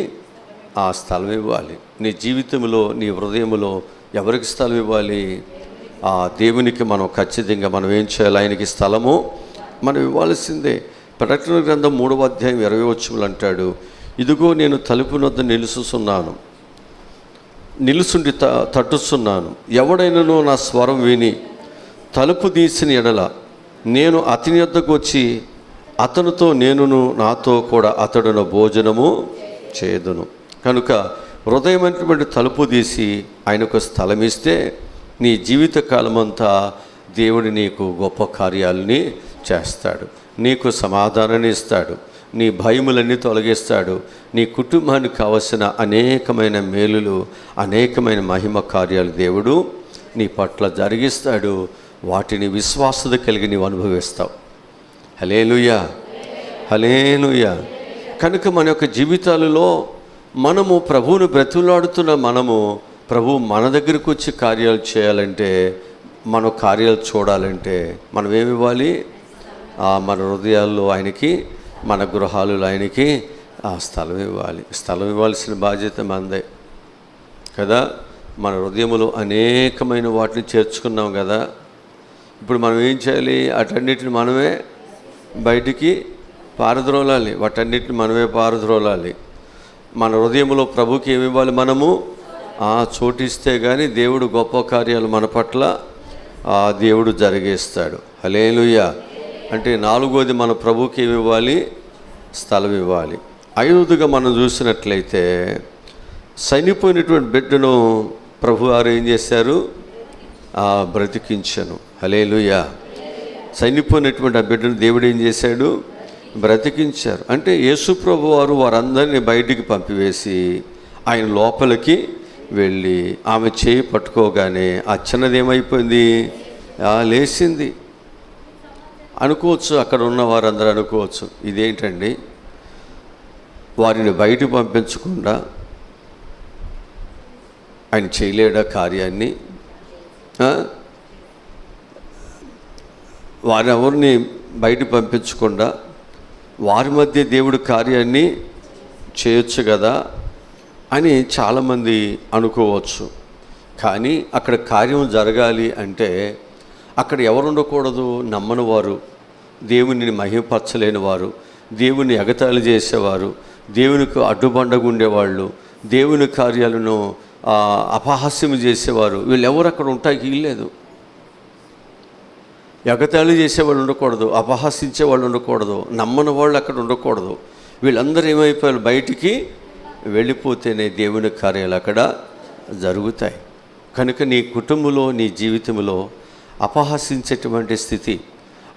ఆ స్థలం ఇవ్వాలి. నీ జీవితంలో, నీ హృదయంలో ఎవరికి స్థలం ఇవ్వాలి? ఆ దేవునికి మనం ఖచ్చితంగా మనం ఏం చేయాలి? ఆయనకి స్థలము మనం ఇవ్వాల్సిందే. ప్రకటన గ్రంథం 3వ అధ్యాయం 20వ వచనంలో అంటాడు, ఇదిగో నేను తలుపు వద్ద నిలుసుండి తట్టుస్తున్నాను. ఎవడైనానో నా స్వరం విని తలుపు తీసిన ఎడల నేను అతని వద్దకు వచ్చి అతనితో నేనును నాతో కూడా అతడును భోజనము చేదును. కనుక హృదయమైనటువంటి తలుపు తీసి ఆయనకు స్థలం ఇస్తే నీ జీవిత కాలమంతా దేవుడు నీకు గొప్ప కార్యాలని చేస్తాడు. నీకు సమాధానాన్ని ఇస్తాడు. నీ భయములన్నీ తొలగిస్తాడు. నీ కుటుంబానికి కావలసిన అనేకమైన మేలులు, అనేకమైన మహిమ కార్యాలు దేవుడు నీ పట్ల జరిగిస్తాడు. వాటిని విశ్వాసత కలిగి నీవు అనుభవిస్తావు. హల్లెలూయా, హల్లెలూయా. కనుక మన యొక్క జీవితాలలో మనము ప్రభువును బ్రతిలాడుతున్న మనము ప్రభు మన దగ్గరకు వచ్చి కార్యాలు చేయాలంటే, మన కార్యాలు చూడాలంటే మనం ఏమి ఇవ్వాలి? మన హృదయాల్లో ఆయనకి, మన గృహాలలో ఆయనకి ఆ స్థలం ఇవ్వాలి. స్థలం ఇవ్వాల్సిన బాధ్యత మనదే కదా. మన హృదయములో అనేకమైన వాటిని చేర్చుకున్నాం కదా. ఇప్పుడు మనం ఏం చేయాలి? అటన్నిటిని మనమే బయటికి పారద్రోలాలి. వాటన్నిటిని మనమే పారద్రోలాలి. మన హృదయంలో ప్రభుకి ఏమి ఇవ్వాలి? మనము చోటిస్తే కానీ దేవుడు గొప్ప కార్యాలు మన పట్ల దేవుడు జరిగిస్తాడు. హల్లెలూయా. అంటే నాలుగోది మన ప్రభుకి ఏమి ఇవ్వాలి? స్థలం ఇవ్వాలి. ఐదవదిగా మనం చూసినట్లయితే చనిపోయినటువంటి బిడ్డను ప్రభువారు ఏం చేశారు? బ్రతికించను. హల్లెలూయా. చనిపోయినటువంటి ఆ బిడ్డను దేవుడు ఏం చేశాడు? బ్రతికించారు. అంటే యేసు ప్రభు వారు వారందరినీ బయటికి పంపివేసి ఆయన లోపలికి వెళ్ళి ఆమె చేయి పట్టుకోగానే ఆ చిన్నది ఏమైపోయింది? లేచింది. అనుకోవచ్చు, అక్కడ ఉన్న వారందరూ అనుకోవచ్చు, ఇదేంటండి వారిని బయటకు పంపించకుండా ఆయన చేయలేడా కార్యాన్ని? వారిని ఎవరిని బయట పంపించకుండా వారి మధ్య దేవుడు కార్యాన్ని చేయొచ్చు కదా అని చాలామంది అనుకోవచ్చు. కానీ అక్కడ కార్యం జరగాలి అంటే అక్కడ ఎవరు ఉండకూడదు? నమ్మని వారు, దేవుని మహిమపరచలేని వారు, దేవుని ఎగతాళి చేసేవారు, దేవునికి అడ్డుబండగా ఉండేవాళ్ళు, దేవుని కార్యాలను అపహాస్యం చేసేవారు, వీళ్ళెవరు అక్కడ ఉంటాయి వీల్లేదు. ఎగతాళి చేసేవాళ్ళు ఉండకూడదు, అపహాసించే వాళ్ళు ఉండకూడదు, నమ్మని వాళ్ళు అక్కడ ఉండకూడదు. వీళ్ళందరూ ఏమైపోయారు, బయటికి వెళ్ళిపోతేనే దేవుని కార్యాలు అక్కడ జరుగుతాయి. కనుక నీ కుటుంబంలో, నీ జీవితంలో అపహసించేటువంటి స్థితి.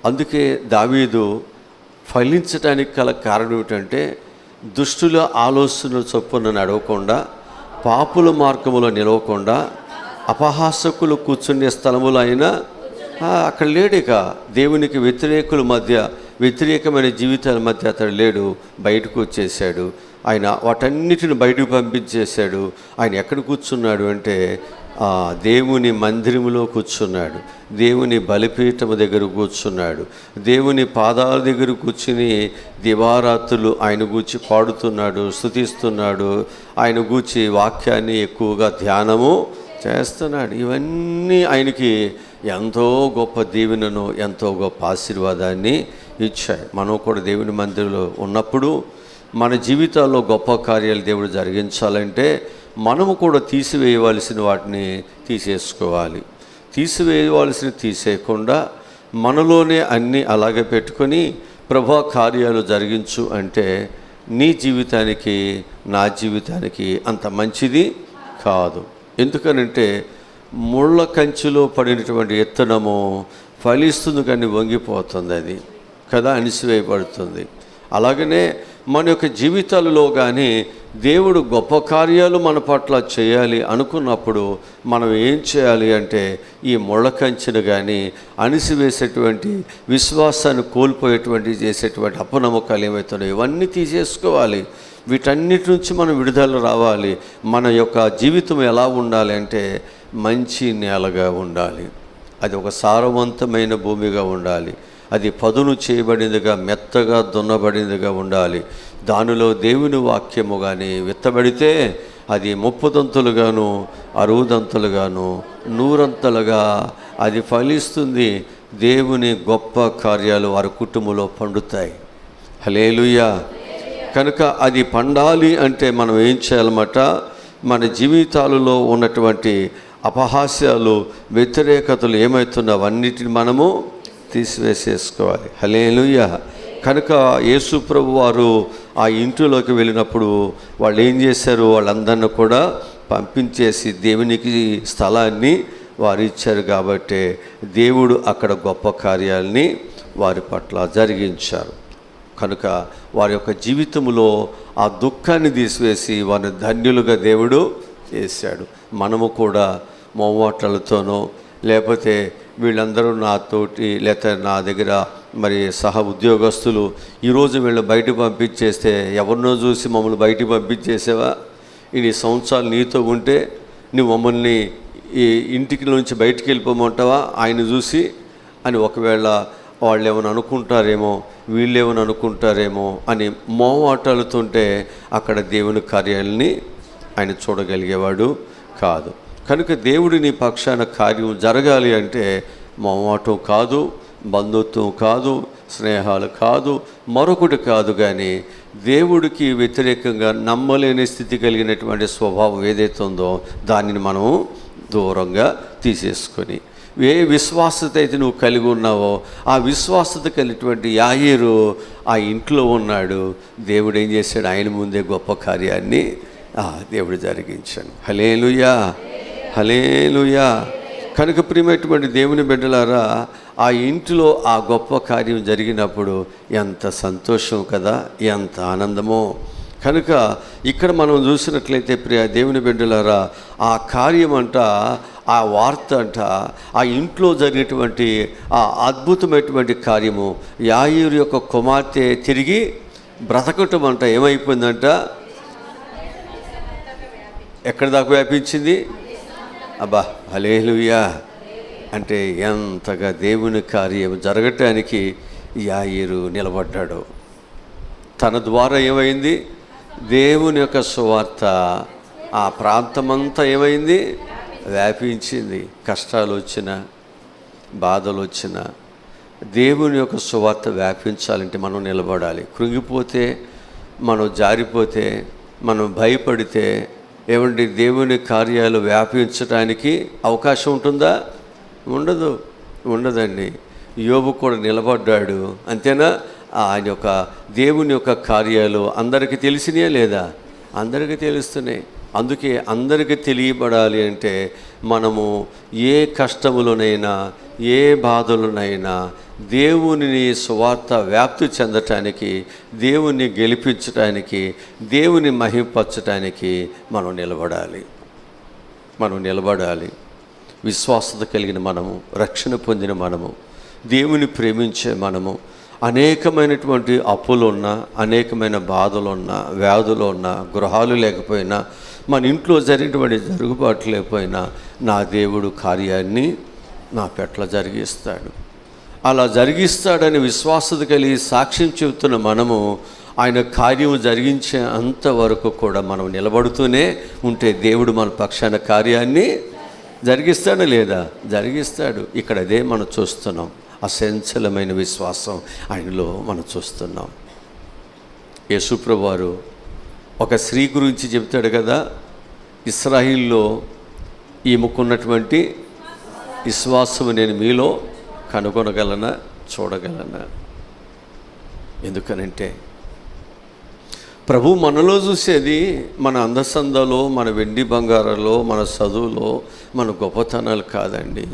అందుకే దావీదు ఫలించడానికి గల కారణం ఏమిటంటే, దుష్టుల ఆలోచన చొప్పున నడవకుండా, పాపుల మార్గములో నిలవకుండా, అపహాసకులు కూర్చునే స్థలములో అయినా అక్కడ లేడిక. దేవునికి వ్యతిరేకుల మధ్య, వ్యతిరేకమైన జీవితాల మధ్య అతడు లేడు, బయటకు వచ్చేసాడు. ఆయన వాటన్నిటిని బయటకు పంపించేశాడు. ఆయన ఎక్కడ కూర్చున్నాడు అంటే దేవుని మందిరములో కూర్చున్నాడు, దేవుని బలిపీఠము దగ్గర కూర్చున్నాడు, దేవుని పాదాల దగ్గర కూర్చుని దివారాత్రులు ఆయన గూర్చి పాడుతున్నాడు, స్తుతిస్తున్నాడు, ఆయన గూర్చి వాక్యాన్ని ఎక్కువగా ధ్యానము చేస్తున్నాడు. ఇవన్నీ ఆయనకి ఎంతో గొప్ప దీవెనను, ఎంతో గొప్ప ఆశీర్వాదాన్ని ఇచ్చాయి. మనం కూడా దేవుని మందిరంలో ఉన్నప్పుడు మన జీవితాల్లో గొప్ప కార్యాలు దేవుడు జరిగించాలంటే మనము కూడా తీసివేయవలసిన వాటిని తీసేసుకోవాలి. తీసివేయవలసిన తీసేయకుండా మనలోనే అన్నీ అలాగే పెట్టుకొని ప్రభా కార్యాలు జరిగించు అంటే నీ జీవితానికి, నా జీవితానికి అంత మంచిది కాదు. ఎందుకనంటే ముళ్ళ కంచెలో పడినటువంటి విత్తనము ఫలిస్తుంది కానీ వంగిపోతుంది, అది కదా, అణిసివేయబడుతుంది. అలాగనే మన యొక్క జీవితాలలో కానీ దేవుడు గొప్ప కార్యాలు మన పట్ల చేయాలి అనుకున్నప్పుడు మనం ఏం చేయాలి అంటే ఈ ముళ్ళ కంచెను కానీ, అణిసివేసేటువంటి, విశ్వాసాన్ని కోల్పోయేటువంటి చేసేటువంటి అపనమ్మకాలు ఏమవుతున్నాయో ఇవన్నీ తీసేసుకోవాలి. వీటన్నిటి నుంచి మనం విడుదల రావాలి. మన యొక్క జీవితం ఎలా ఉండాలి అంటే మంచి నేలగా ఉండాలి, అది ఒక సారవంతమైన భూమిగా ఉండాలి, అది పదును చేయబడిందిగా, మెత్తగా దున్నబడిందిగా ఉండాలి. దానిలో దేవుని వాక్యము కానీ విత్తబడితే అది 30 దంతులుగాను, 60 దంతులుగాను, 100 అది ఫలిస్తుంది. దేవుని గొప్ప కార్యాలు వారి కుటుంబంలో పండుతాయి. హల్లెలూయా. కనుక అది పండాలి అంటే మనం ఏం చేయాలన్నమాట, మన జీవితాలలో ఉన్నటువంటి అపహాస్యాలు, వ్యతిరేకతలు ఏమవుతున్నా అవన్నిటిని మనము తీసివేసేసుకోవాలి. హల్లెలూయా. కనుక యేసు ప్రభు వారు ఆ ఇంటిలోకి వెళ్ళినప్పుడు వాళ్ళు ఏం చేశారు, వాళ్ళందరినీ కూడా పంపించేసి దేవునికి స్థలాన్ని వారు ఇచ్చారు. కాబట్టి దేవుడు అక్కడ గొప్ప కార్యాలని వారి పట్ల జరిగించారు. కనుక వారి యొక్క జీవితంలో ఆ దుఃఖాన్ని తీసివేసి వారిని ధన్యులుగా దేవుడు చేశాడు. మనము కూడా మొహమాటాలతోనో, లేకపోతే వీళ్ళందరూ నాతోటి, లేకపోతే నా దగ్గర మరి సహ ఉద్యోగస్తులు ఈరోజు వీళ్ళు బయటకు పంపించేస్తే, ఎవరినో చూసి మమ్మల్ని బయటకు పంపించేసావా, ఇన్ని సంవత్సరాలు నీతో ఉంటే నువ్వు మమ్మల్ని ఈ ఇంటికి నుంచి బయటికి వెళ్ళిపోమంటావా ఆయన చూసి అని ఒకవేళ వాళ్ళు ఏమైనా అనుకుంటారేమో, వీళ్ళేమని అనుకుంటారేమో అని మోమాటాలుతుంటే అక్కడ దేవుని కార్యాలని ఆయన చూడగలిగేవాడు కాదు. కనుక దేవుడి నీ పక్షాన కార్యం జరగాలి అంటే మోమాటం కాదు, బంధుత్వం కాదు, స్నేహాలు కాదు, మరొకటి కాదు, కానీ దేవుడికి వ్యతిరేకంగా నమ్మలేని స్థితి కలిగినటువంటి స్వభావం ఏదైతే ఉందో దానిని మనం దూరంగా తీసేసుకొని, ఏ విశ్వాసత అయితే నువ్వు కలిగి ఉన్నావో ఆ విశ్వాసత కలిగినటువంటి యాయీరు ఆ ఇంట్లో ఉన్నాడు. దేవుడు ఏం చేశాడు, ఆయన ముందే గొప్ప కార్యాన్ని దేవుడు జరిగించాడు. హల్లెలూయా, హల్లెలూయా. కనుక ప్రియమైనటువంటి దేవుని బిడ్డలారా, ఆ ఇంటిలో ఆ గొప్ప కార్యం జరిగినప్పుడు ఎంత సంతోషం కదా, ఎంత ఆనందమో. కనుక ఇక్కడ మనం చూసినట్లయితే ప్రియ దేవుని బిడ్డలారా, ఆ కార్యం అంట, ఆ వార్త అంట, ఆ ఇంట్లో జరిగినటువంటి ఆ అద్భుతమైనటువంటి కార్యము, యాయీరు యొక్క కుమార్తె తిరిగి బ్రతకటం అంట ఏమైపోయిందంట, ఎక్కడి దాకా వ్యాపించింది. అబ్బా, హల్లెలూయా. అంటే ఎంతగా దేవుని కార్యం జరగటానికి యాయీరు నిలబడ్డాడు. తన ద్వారా ఏమైంది, దేవుని యొక్క సువార్త ఆ ప్రాంతమంతా ఏమైంది, వ్యాపించింది. కష్టాలు వచ్చినా, బాధలు వచ్చినా దేవుని యొక్క సువార్త వ్యాపించాలంటే మనం నిలబడాలి. కృంగిపోతే మనం జారిపోతే, మనం భయపడితే ఏమండి దేవుని కార్యాలు వ్యాపించడానికి అవకాశం ఉంటుందా? ఉండదండి. యోబు కూడా నిలబడ్డాడు, అంతేనా? ఆయన యొక్క దేవుని యొక్క కార్యాలు అందరికీ తెలిసినాయా లేదా? అందరికీ తెలుస్తున్నాయి. అందుకే అందరికీ తెలియబడాలి అంటే మనము ఏ కష్టములోనైనా, ఏ బాధలోనైనా దేవుని సువార్త వ్యాప్తి చెందటానికి, దేవుని గెలిపించటానికి, దేవుని మహిమపరచటానికి మనం నిలబడాలి. విశ్వాసత కలిగిన మనము, రక్షణ పొందిన మనము, దేవుని ప్రేమించే మనము, అనేకమైనటువంటి అప్పులున్నా, అనేకమైన బాధలున్నా, వ్యాధులున్నా, గృహాలు లేకపోయినా, మన ఇంట్లో జరిగినటువంటి జరుగుబాటు లేకపోయినా నా దేవుడు కార్యాన్ని నా పెట్ల జరిగిస్తాడు. అలా జరిగిస్తాడని విశ్వాసత కలిగి సాక్ష్యం చెబుతున్న మనము ఆయన కార్యము జరిగించే అంతవరకు కూడా మనం నిలబడుతూనే ఉంటే దేవుడు మన పక్షాన కార్యాన్ని జరిగిస్తాడా లేదా? జరిగిస్తాడు. ఇక్కడ అదే మనం చూస్తున్నాం. అసంచలమైన విశ్వాసం ఆయనలో మనం చూస్తున్నాం. యేసుప్రభువు వారు ఒక స్త్రీ గురించి చెప్తాడు కదా, ఇశ్రాయేలులో ఈమెకున్నటువంటి విశ్వాసము నేను మీలో కనుగొనగలనా, చూడగలనా? ఎందుకనంటే ప్రభు మనలో చూసేది మన అందసందలో, మన వెండి బంగారాలో, మన చదువులో, మన గొప్పతనాలు కాదండి.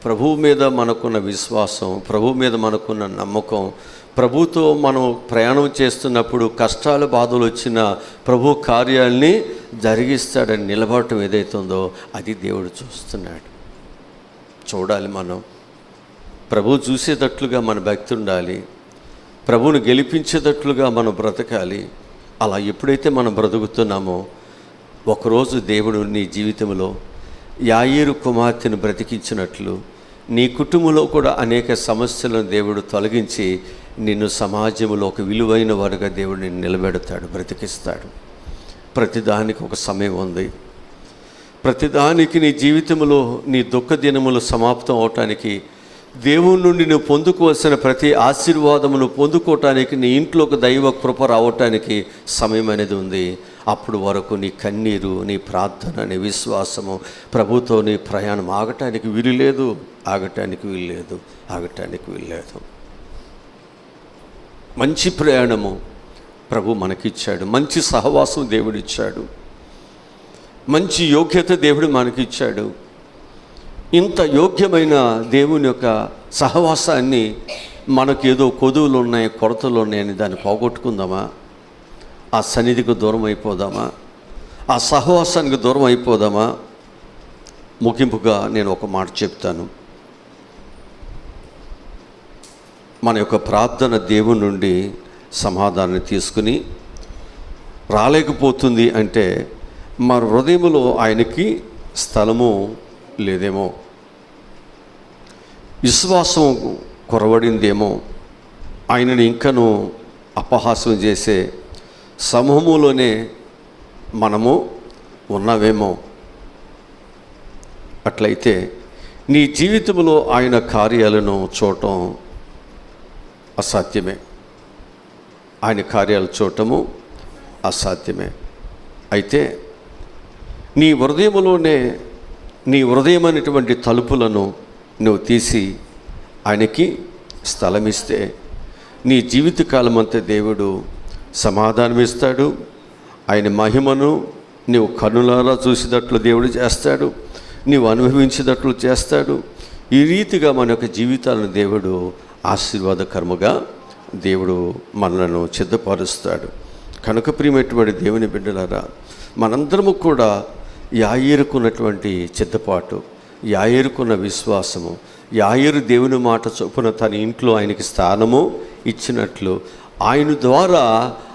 ప్రభువు మీద మనకున్న విశ్వాసం, ప్రభు మీద మనకున్న నమ్మకం, ప్రభుతో మనం ప్రయాణం చేస్తున్నప్పుడు కష్టాలు బాధలు వచ్చిన ప్రభు కార్యాలని జరిగిస్తాడని నిలబడటం ఏదైతుందో అది దేవుడు చూస్తున్నాడు. చూడాలి. మనం ప్రభు చూసేటట్లుగా మన భక్తి ఉండాలి. ప్రభువును గెలిపించేటట్లుగా మనం బ్రతకాలి. అలా ఎప్పుడైతే మనం బ్రతుకుతున్నామో ఒకరోజు దేవుడు నీ జీవితంలో యాయీరు కుమార్తెను బ్రతికించినట్లు నీ కుటుంబంలో కూడా అనేక సమస్యలను దేవుడు తొలగించి నిన్ను సమాజంలో ఒక విలువైన వారుగా దేవుడు నిన్ను నిలబెడతాడు, బ్రతికిస్తాడు. ప్రతిదానికి ఒక సమయం ఉంది. ప్రతిదానికి నీ జీవితంలో నీ దుఃఖ దినములు సమాప్తం అవటానికి, దేవుని నుండి నువ్వు పొందుకోవాల్సిన ప్రతి ఆశీర్వాదమును పొందుకోవటానికి, నీ ఇంట్లోకి దైవ కృప రావటానికి సమయం అనేది ఉంది. అప్పుడు వరకు నీ కన్నీరు, నీ ప్రార్థన, నీ విశ్వాసము, ప్రభుతో నీ ప్రయాణం ఆగటానికి వీలు లేదు. మంచి ప్రయాణము ప్రభు మనకిచ్చాడు. మంచి సహవాసం దేవుడిచ్చాడు. మంచి యోగ్యత దేవుడు మనకిచ్చాడు. ఇంత యోగ్యమైన దేవుని యొక్క సహవాసాన్ని మనకేదో కొదువులు ఉన్నాయి, కొరతలు ఉన్నాయని దాన్ని పోగొట్టుకుందామా? ఆ సన్నిధికి దూరం అయిపోదామా? ఆ సహవాసానికి దూరం అయిపోదామా? ముగింపుగా నేను ఒక మాట చెప్తాను. మన యొక్క ప్రార్థన దేవుని నుండి సమాధానం తీసుకుని రాలేకపోతుంది అంటే మన హృదయంలో ఆయనకి స్థలము లేదేమో, విశ్వాసం కొరవడిందేమో, ఆయనని ఇంకను అపహాస్యం చేసే సమూహంలోనే మనము ఉన్నావేమో. అట్లయితే నీ జీవితంలో ఆయన కార్యాలను చూడటం అసాధ్యమే. ఆయన కార్యాలు చూడటము అసాధ్యమే. అయితే నీ హృదయంలోనే, నీ హృదయం అనేటువంటి తలుపులను నువ్వు తీసి ఆయనకి స్థలమిస్తే నీ జీవితకాలం అంతా దేవుడు సమాధానం ఇస్తాడు. ఆయన మహిమను నీవు కన్నులారా చూసేటట్లు దేవుడు చేస్తాడు, నీవు అనుభవించేటట్లు చేస్తాడు. ఈ రీతిగా మన యొక్క జీవితాలను దేవుడు ఆశీర్వాదకరముగా దేవుడు మనలను సిద్ధపరుస్తాడు. కనుక ప్రియమైనటువంటి దేవుని బిడ్డలారా, మనందరము కూడా యాయేరుకున్నటువంటి సిద్ధపాటు, యాయేరుకున్న విశ్వాసము, యాయేరు దేవుని మాట చొప్పున తన ఇంట్లో ఆయనకి స్థానము ఇచ్చినట్లు ఆయన ద్వారా,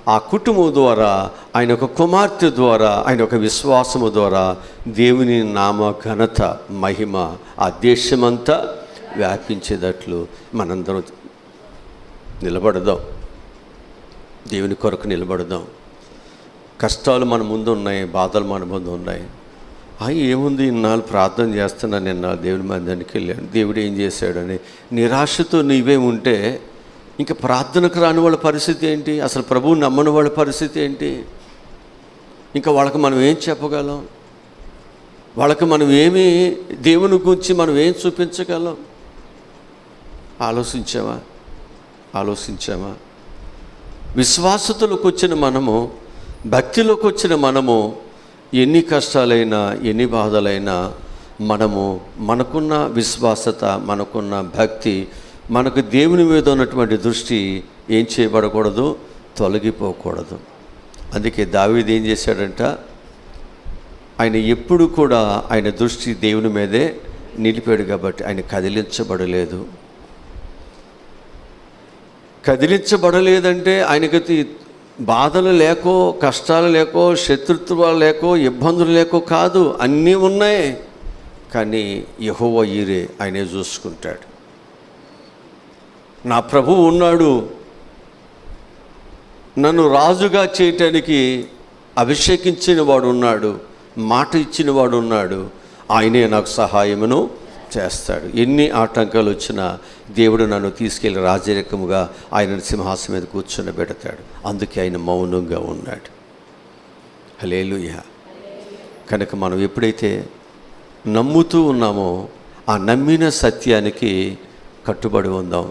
ఆ కుటుంబం ద్వారా, ఆయన ఒక కుమార్తె ద్వారా, ఆయన ఒక విశ్వాసము ద్వారా దేవుని నామ ఘనత, మహిమ ఆ దేశమంతా వ్యాపించేటట్లు మనందరం నిలబడదాం. దేవుని కొరకు నిలబడదాం. కష్టాలు మన ముందు ఉన్నాయి, బాధలు మన ముందు ఉన్నాయి. ఏముంది, ఇన్నాళ్ళు ప్రార్థన చేస్తున్నాను, నిన్న దేవుని మందిరానికి వెళ్ళాను, దేవుడు ఏం చేశాడని నిరాశతో నీవే ఉంటే ఇంకా ప్రార్థనకు రాని వాళ్ళ పరిస్థితి ఏంటి? అసలు ప్రభువు నమ్మని వాళ్ళ పరిస్థితి ఏంటి? ఇంకా వాళ్ళకి మనం ఏం చెప్పగలం? వాళ్ళకి మనం ఏమి దేవుని గురించి మనం ఏం చూపించగలం? ఆలోచించామా? విశ్వాసతలోకి వచ్చిన మనము, భక్తిలోకి వచ్చిన మనము, ఎన్ని కష్టాలైనా ఎన్ని బాధలైనా మనకున్న విశ్వాసత, మనకున్న భక్తి, మనకు దేవుని మీద ఉన్నటువంటి దృష్టి ఏం చేయబడకూడదు? తొలగిపోకూడదు. అందుకే దావీదు ఏం చేశాడంట? ఆయన ఎప్పుడు కూడా ఆయన దృష్టి దేవుని మీదే నిలిపాడు కాబట్టి ఆయన కదిలించబడలేదంటే ఆయనకి బాధలు లేకో, కష్టాలు లేకో, శత్రుత్వాలు లేకో, ఇబ్బందులు లేకో కాదు, అన్నీ ఉన్నాయి. కానీ యెహోవా ఈరే, ఆయనే చూసుకుంటాడు. నా ప్రభువు ఉన్నాడు, నన్ను రాజుగా చేయటానికి అభిషేకించిన వాడు ఉన్నాడు, మాట ఇచ్చిన వాడు ఉన్నాడు, ఆయనే నాకు సహాయమును చేస్తాడు. ఎన్ని ఆటంకాలు వచ్చినా దేవుడు నన్ను తీసుకెళ్ళి రాజరికముగా ఆయన సింహాసనం మీద కూర్చొని పెడతాడు. అందుకే ఆయన మౌనంగా ఉన్నాడు. హల్లెలూయా. కనుక మనం ఎప్పుడైతే నమ్ముతూ ఉన్నామో ఆ నమ్మిన సత్యానికి కట్టుబడి ఉందాం.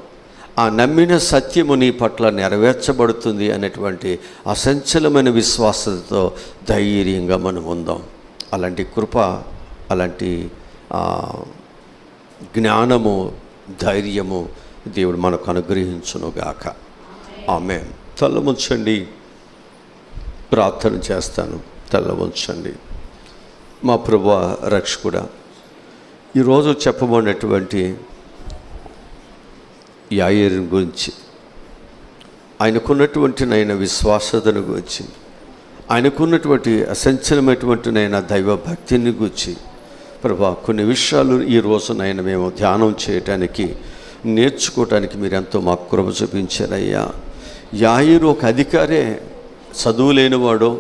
ఆ నమ్మిన సత్యము నీ పట్ల నెరవేర్చబడుతుంది అనేటువంటి అసంచలమైన విశ్వాసంతో ధైర్యంగా మనం ఉందాం. అలాంటి కృప, అలాంటి జ్ఞానము, ధైర్యము దేవుడు మనకు అనుగ్రహించునుగాక. ఆమేన్. తల వంచండి, ప్రార్థన చేస్తాను. తల వంచండి. మా ప్రభువా, రక్షకుడా, ఈరోజు చెప్పబడినటువంటి యాయేరు గురించి, ఆయనకున్నటువంటి నైనా విశ్వాసతను గురించి, ఆయనకున్నటువంటి అసంచలమైనటువంటి నైనా దైవ భక్తిని గురించి ప్రభా, కొన్ని విషయాలు ఈరోజు నైనా మేము ధ్యానం చేయటానికి, నేర్చుకోవటానికి మీరు ఎంతో మాకు కృప చూపించారయ్యా. యాయేరు ఒక అధికారే, చదువు లేనివాడో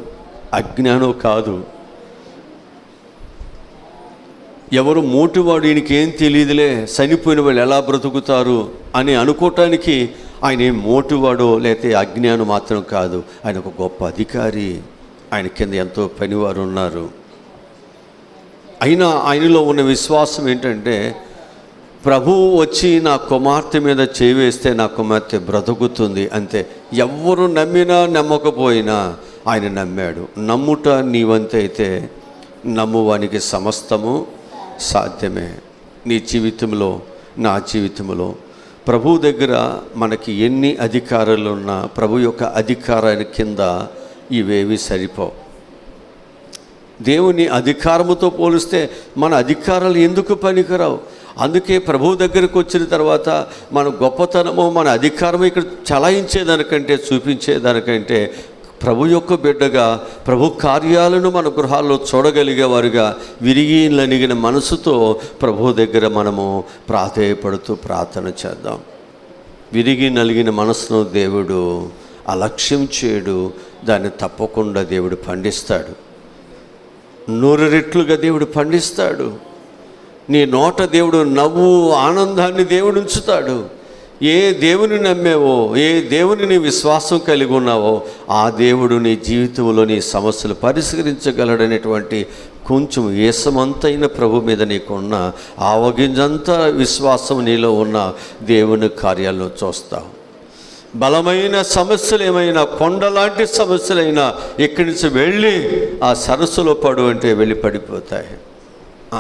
అజ్ఞానో కాదు. ఎవరు మోటివాడు, ఈయనకి ఏం తెలియదులే, చనిపోయిన వాళ్ళు ఎలా బ్రతుకుతారు అని అనుకోవటానికి ఆయన ఏం మోటివాడో లేకపోతే అజ్ఞానం మాత్రం కాదు. ఆయన ఒక గొప్ప అధికారి, ఆయన కింద ఎంతో పనివారు ఉన్నారు. అయినా ఆయనలో ఉన్న విశ్వాసం ఏంటంటే, ప్రభువు వచ్చి నా కుమార్తె మీద చేవేస్తే నా కుమార్తె బ్రతుకుతుంది అంతే. ఎవ్వరు నమ్మినా నమ్మకపోయినా ఆయన నమ్మాడు. నమ్ముట నీవంతైతే నమ్మువానికి సమస్తము సాధ్యమే. నీ జీవితంలో, నా జీవితంలో ప్రభు దగ్గర మనకి ఎన్ని అధికారాలు ఉన్నా ప్రభు యొక్క అధికారాన్ని కింద ఇవేవి సరిపోవు. దేవుని అధికారముతో పోలిస్తే మన అధికారాలు ఎందుకు పనికిరావు? అందుకే ప్రభు దగ్గరకు వచ్చిన తర్వాత మన గొప్పతనము, మన అధికారము ఇక్కడ చలాయించేదానికంటే, చూపించేదానికంటే ప్రభు యొక్క బిడ్డగా ప్రభు కార్యాలను మన గృహాల్లో చూడగలిగేవారుగా విరిగి నలిగిన మనసుతో ప్రభు దగ్గర మనము ప్రాధేయపడుతూ ప్రార్థన చేద్దాం. విరిగి నలిగిన మనసును దేవుడు అలక్ష్యం చేయడు, దాన్ని తప్పకుండా దేవుడు పండిస్తాడు. 100 రెట్లుగా దేవుడు పండిస్తాడు. నీ నోట దేవుడు నవ్వు, ఆనందాన్ని దేవుడు ఉంచుతాడు. ఏ దేవుని నమ్మేవో, ఏ దేవుని నీ విశ్వాసం కలిగి ఉన్నావో ఆ దేవుడు నీ జీవితంలో నీ సమస్యలు పరిష్కరించగలడనేటువంటి కొంచెం ఏసమంతైన ప్రభు మీద నీకున్న ఆవగింజంత విశ్వాసం నీలో ఉన్న దేవుని కార్యాలను చూస్తావు. బలమైన సమస్యలు ఏమైనా, కొండలాంటి సమస్యలైనా ఇక్కడి నుంచి వెళ్ళి ఆ సరస్సులో పడు అంటే వెళ్ళి పడిపోతాయి.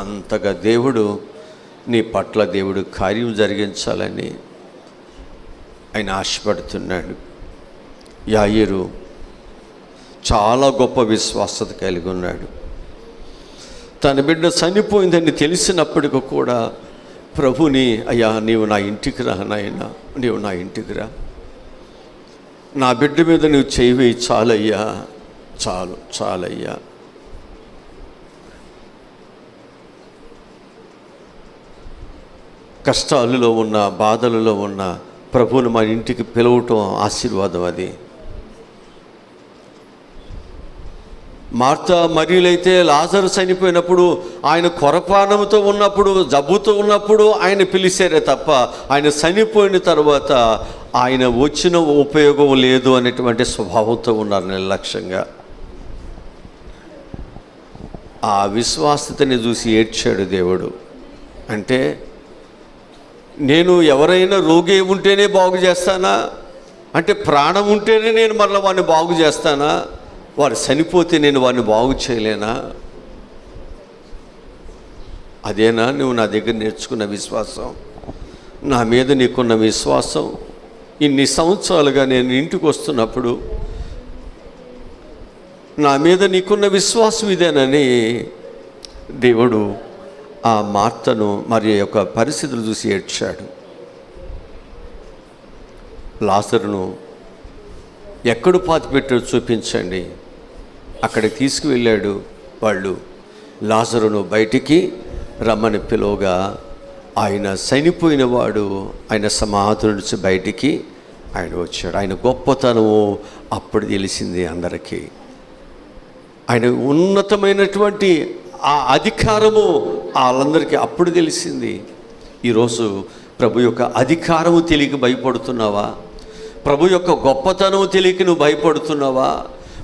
అంతగా దేవుడు నీ పట్ల దేవుడు కార్యం జరిగించాలని ఆయన ఆశపడుతున్నాడు. యాయేరు చాలా గొప్ప విశ్వాసత కలిగి ఉన్నాడు. తన బిడ్డ చనిపోయిందని తెలిసినప్పటికీ కూడా ప్రభుని, అయ్యా నీవు నా ఇంటికి రా నాయనా, నీవు నా ఇంటికి రా, నా బిడ్డ మీద నువ్వు చేయవేయి, చాలయ్యా, చాలయ్యా. కష్టాలలో ఉన్న, బాధలలో ఉన్న ప్రభువును మన ఇంటికి పిలవటం ఆశీర్వాదం. అది మార్తా మరియులైతే లాజరు చనిపోయినప్పుడు, ఆయన కొరపానంతో ఉన్నప్పుడు, జబ్బుతో ఉన్నప్పుడు ఆయన పిలిచారే తప్ప ఆయన చనిపోయిన తర్వాత ఆయన వచ్చిన ఉపయోగం లేదు అనేటువంటి స్వభావంతో ఉన్నారు నిర్లక్ష్యంగా. ఆ విశ్వాసతని చూసి ఏడ్చాడు దేవుడు. అంటే నేను ఎవరైనా రోగి ఉంటేనే బాగు చేస్తానా? అంటే ప్రాణం ఉంటేనే నేను మరలా వాడిని బాగు చేస్తానా? వాడు చనిపోతే నేను వాడిని బాగు చేయలేనా? అదేనా నువ్వు నా దగ్గర నేర్చుకున్న విశ్వాసం? నా మీద నీకున్న విశ్వాసం? ఇన్ని సంవత్సరాలుగా నేను ఇంటికి వస్తున్నప్పుడు నా మీద నీకున్న విశ్వాసం ఇదేనని దేవుడు ఆ మార్తను మరి యొక్క పరిస్థితులు చూసి ఏడ్చాడు. లాజరును ఎక్కడ పాతిపెట్టాడో చూపించండి. అక్కడికి తీసుకువెళ్ళాడు. వాళ్ళు లాజరును బయటికి రమ్మని పిలువగా ఆయన చనిపోయిన వాడు ఆయన సమాధి నుంచి బయటికి ఆయన వచ్చాడు. ఆయన గొప్పతనము అప్పుడు తెలిసింది అందరికీ. ఆయన ఉన్నతమైనటువంటి ఆ అధికారము వాళ్ళందరికీ అప్పుడు తెలిసింది. ఈరోజు ప్రభు యొక్క అధికారము తెలియక భయపడుతున్నావా? ప్రభు యొక్క గొప్పతనము తెలియక నువ్వు భయపడుతున్నావా?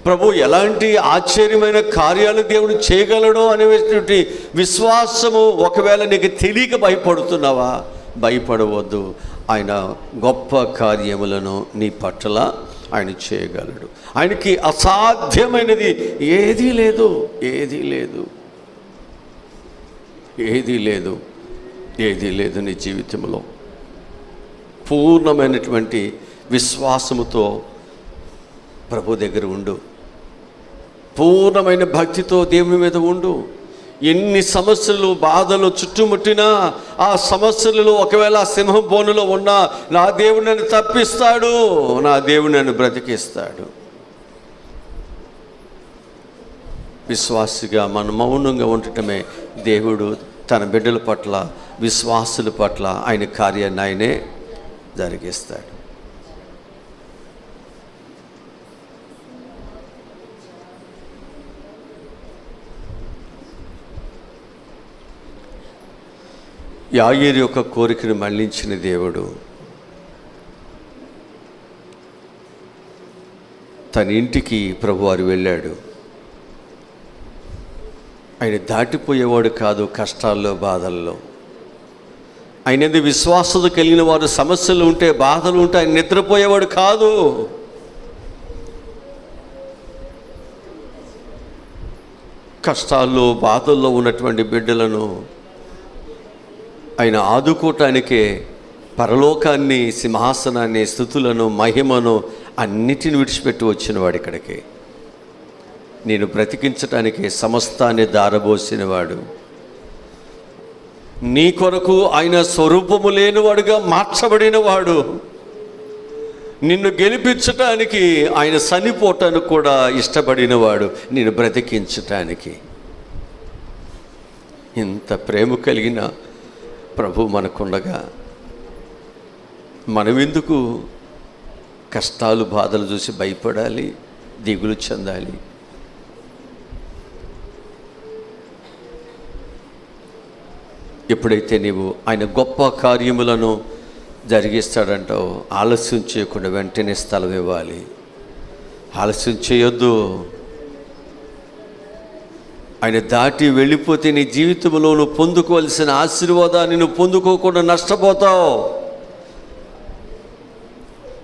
ప్రభు ఎలాంటి ఆశ్చర్యమైన కార్యాలు దేవుడు చేయగలడో అనేటువంటి విశ్వాసము ఒకవేళ నీకు తెలియక భయపడుతున్నావా? భయపడవద్దు. ఆయన గొప్ప కార్యములను నీ పట్ల ఆయన చేయగలడు. ఆయనకి అసాధ్యమైనది ఏదీ లేదు, ఏదీ లేదు, ఏదీ లేదు, ఏదీ లేదు. నీ జీవితంలో పూర్ణమైనటువంటి విశ్వాసముతో ప్రభు దగ్గర ఉండు. పూర్ణమైన భక్తితో దేవుని మీద ఉండు. ఎన్ని సమస్యలు బాధలు చుట్టుముట్టినా ఆ సమస్యలలో ఒకవేళ సింహం బోనులో ఉన్నా నా దేవుడు నన్ను తప్పిస్తాడు, నా దేవుడు నన్ను బ్రతికిస్తాడు. విశ్వాసిగా మనం మౌనంగా ఉండటమే దేవుడు తన బిడ్డల పట్ల విశ్వాసుల పట్ల ఆయన కార్యాన్ని ఆయనే జరిగిస్తాడు. యాయేరు యొక్క కోరికను మళ్లించిన దేవుడు తన ఇంటికి ప్రభువారు వెళ్ళాడు. ఆయన దాటిపోయేవాడు కాదు కష్టాల్లో బాధల్లో. ఆయన విశ్వాసత కలిగిన వారు సమస్యలు ఉంటే బాధలు ఉంటే ఆయన నిద్రపోయేవాడు కాదు. కష్టాల్లో బాధల్లో ఉన్నటువంటి బిడ్డలను ఆయన ఆదుకోవటానికే పరలోకాన్ని, సింహాసనాన్ని, స్తుతులను, మహిమను అన్నిటిని విడిచిపెట్టి వచ్చినవాడు ఇక్కడికి. నేను బ్రతికించటానికి సమస్తాన్ని దారబోసినవాడు. నీ కొరకు ఆయన స్వరూపము లేనివాడుగా మార్చబడినవాడు. నిన్ను గెలిపించటానికి ఆయన చనిపోవటానికి కూడా ఇష్టపడినవాడు, నిన్ను బ్రతికించటానికి. ఇంత ప్రేమ కలిగిన ప్రభు మనకుండగా మనమెందుకు కష్టాలు బాధలు చూసి భయపడాలి, దిగులు చెందాలి? ఎప్పుడైతే నీవు ఆయన గొప్ప కార్యములను జరిగిస్తాడంటావు, ఆలస్యం చేయకుండా వెంటనే స్థలం ఇవ్వాలి. ఆలస్యం చేయొద్దు. ఆయన దాటి వెళ్ళిపోతే నీ జీవితంలో నువ్వు పొందుకోవాల్సిన ఆశీర్వాదాన్ని నువ్వు పొందుకోకుండా నష్టపోతావు.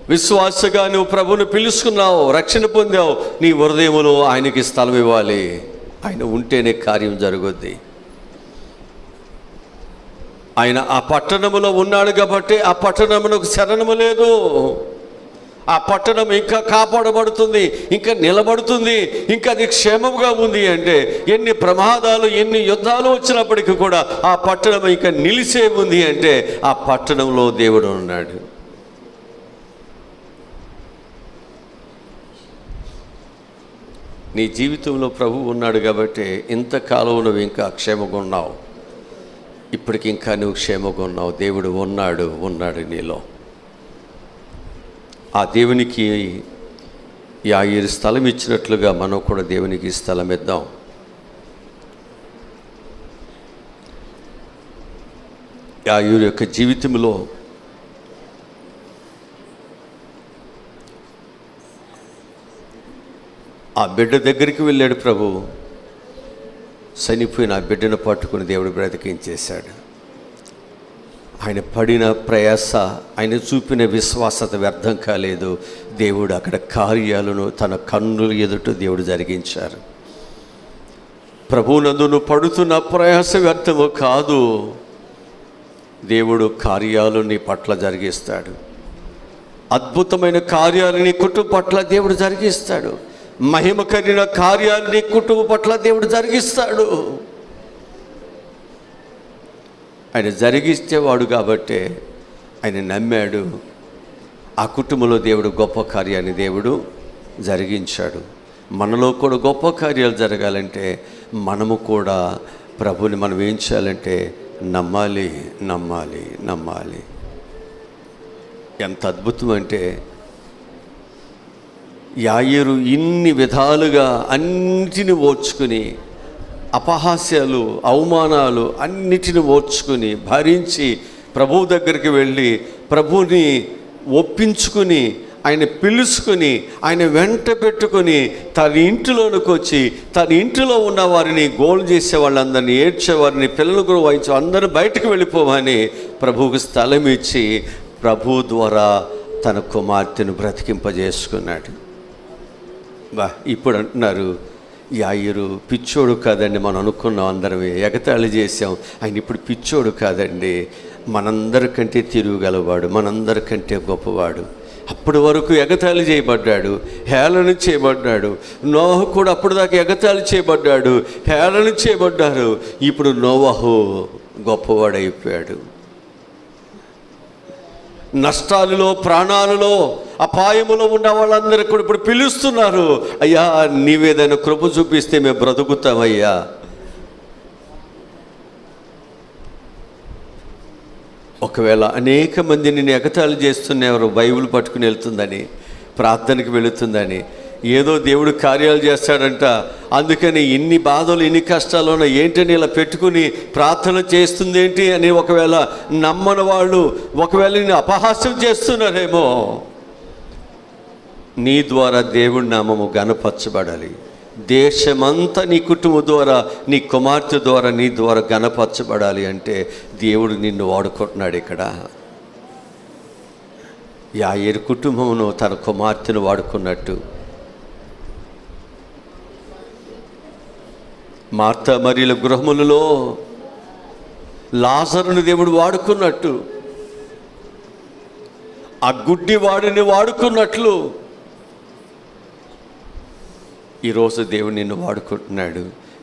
విశ్వాసగా నువ్వు ప్రభువును పిలుచుకున్నావు, రక్షణ పొందావు, నీ హృదయములో ఆయనకి స్థలం ఇవ్వాలి. ఆయన ఉంటేనే కార్యం జరుగుద్ది. ఆయన ఆ పట్టణములో ఉన్నాడు కాబట్టి ఆ పట్టణమునకు శరణము లేదు. ఆ పట్టణం ఇంకా కాపాడబడుతుంది, ఇంకా నిలబడుతుంది, ఇంకా అది క్షేమంగా ఉంది. అంటే ఎన్ని ప్రమాదాలు, ఎన్ని యుద్ధాలు వచ్చినప్పటికీ కూడా ఆ పట్టణం ఇంకా నిలిచే ఉంది. అంటే ఆ పట్టణంలో దేవుడు ఉన్నాడు. నీ జీవితంలో ప్రభువు ఉన్నాడు కాబట్టి ఇంతకాలం నువ్వు ఇంకా క్షేమంగా ఉన్నావు. ఇప్పటికి ఇంకా నువ్వు క్షేమంగా ఉన్నావు. దేవుడు ఉన్నాడు నీలో. ఆ దేవునికి యాయేరు స్థలం ఇచ్చినట్లుగా మనం కూడా దేవునికి స్థలం ఇద్దాం. యాయేరు యొక్క జీవితంలో ఆ బిడ్డ దగ్గరికి వెళ్ళాడు ప్రభు. చనిపోయిన ఆ బిడ్డను పట్టుకుని దేవుడు బ్రతికించేశాడు. ఆయన పడిన ప్రయాస, ఆయన చూపిన విశ్వాసత వ్యర్థం కాలేదు. దేవుడు అక్కడ కార్యాలను తన కన్నుల ఎదుట దేవుడు జరిగించారు. ప్రభువునందు నువ్వు పడుతున్న ప్రయాస వ్యర్థము కాదు. దేవుడు కార్యాలు నీ పట్ల జరిగిస్తాడు. అద్భుతమైన కార్యాలు నీ కుటుంబం పట్ల దేవుడు జరిగిస్తాడు. మహిమ కలిగిన కార్యాలు నీ కుటుంబం పట్ల దేవుడు జరిగిస్తాడు. ఆయన జరిగిస్తేవాడు కాబట్టే ఆయన నమ్మాడు. ఆ కుటుంబంలో దేవుడు గొప్ప కార్యాన్ని దేవుడు జరిగించాడు. మనలో కూడా గొప్ప కార్యాలు జరగాలంటే మనము కూడా ప్రభుని మనం ఏం చేయాలంటే నమ్మాలి, నమ్మాలి, నమ్మాలి. ఎంత అద్భుతం అంటే యాయేరు ఇన్ని విధాలుగా అన్నిటిని ఓర్చుకుని, అపహాస్యాలు, అవమానాలు అన్నిటిని ఓర్చుకుని భరించి ప్రభువు దగ్గరికి వెళ్ళి ప్రభువుని ఒప్పించుకుని, ఆయన పిలుచుకుని, ఆయన వెంట పెట్టుకొని తన ఇంటిలోనికి వచ్చి తన ఇంటిలో ఉన్న వారిని గోల్ చేసే వాళ్ళందరినీ, ఏడ్చేవారిని, పిల్లలు కూడా వాయించే అందరూ బయటకు వెళ్ళిపోమని ప్రభువుకు స్థలం ఇచ్చి ప్రభు ద్వారా తన కుమార్తెను బ్రతికింపజేసుకున్నాడు. ఇప్పుడు అంటున్నారు యాయేరు పిచ్చోడు కాదండి. మనం అనుకున్నాం, అందరమే ఎగతాళి చేసాం. ఆయన ఇప్పుడు పిచ్చోడు కాదండి, మనందరికంటే తిరుగలవాడు, మనందరికంటే గొప్పవాడు. అప్పటి వరకు ఎగతాళి చేయబడ్డాడు, హేళన చేయబడ్డాడు. నోహు కూడా అప్పుడు దాకా ఎగతాళి చేయబడ్డాడు, హేళన చేయబడ్డారు. ఇప్పుడు నోవహు గొప్పవాడైపోయాడు. నష్టాలలో, ప్రాణాలలో, అపాయములో ఉన్న వాళ్ళందరూ కూడా ఇప్పుడు పిలుస్తున్నారు, అయ్యా నీవేదైనా కృప చూపిస్తే మేము బ్రతుకుతామయ్యా. ఒకవేళ అనేక మంది నిన్ను ఎగతాళి చేస్తున్నారు, బైబిల్ పట్టుకుని వెళ్తుందని, ప్రార్థనకి వెళుతుందని, ఏదో దేవుడు కార్యాలు చేస్తాడంట, అందుకని ఇన్ని బాధలు, ఇన్ని కష్టాలు ఏంటని ఇలా పెట్టుకుని ప్రార్థన చేస్తుంది ఏంటి అని ఒకవేళ నమ్మని వాళ్ళు ఒకవేళ నిన్ను అపహాస్యం చేస్తున్నారేమో. నీ ద్వారా దేవుడి నామము ఘనపరచబడాలి. దేశమంతా నీ కుటుంబం ద్వారా, నీ కుమార్తె ద్వారా, నీ ద్వారా ఘనపరచబడాలి అంటే దేవుడు నిన్ను వాడుకుంటున్నాడు. ఇక్కడ యాయేరు కుటుంబమును తన కుమార్తెను వాడుకున్నట్టు, మార్తా మరియల గృహములలో లాజరును దేవుడు వాడుకున్నట్టు, ఆ గుడ్డి వాడిని వాడుకున్నట్లు ఈరోజు దేవుడు నిన్ను వాడుకుంటున్నాడు.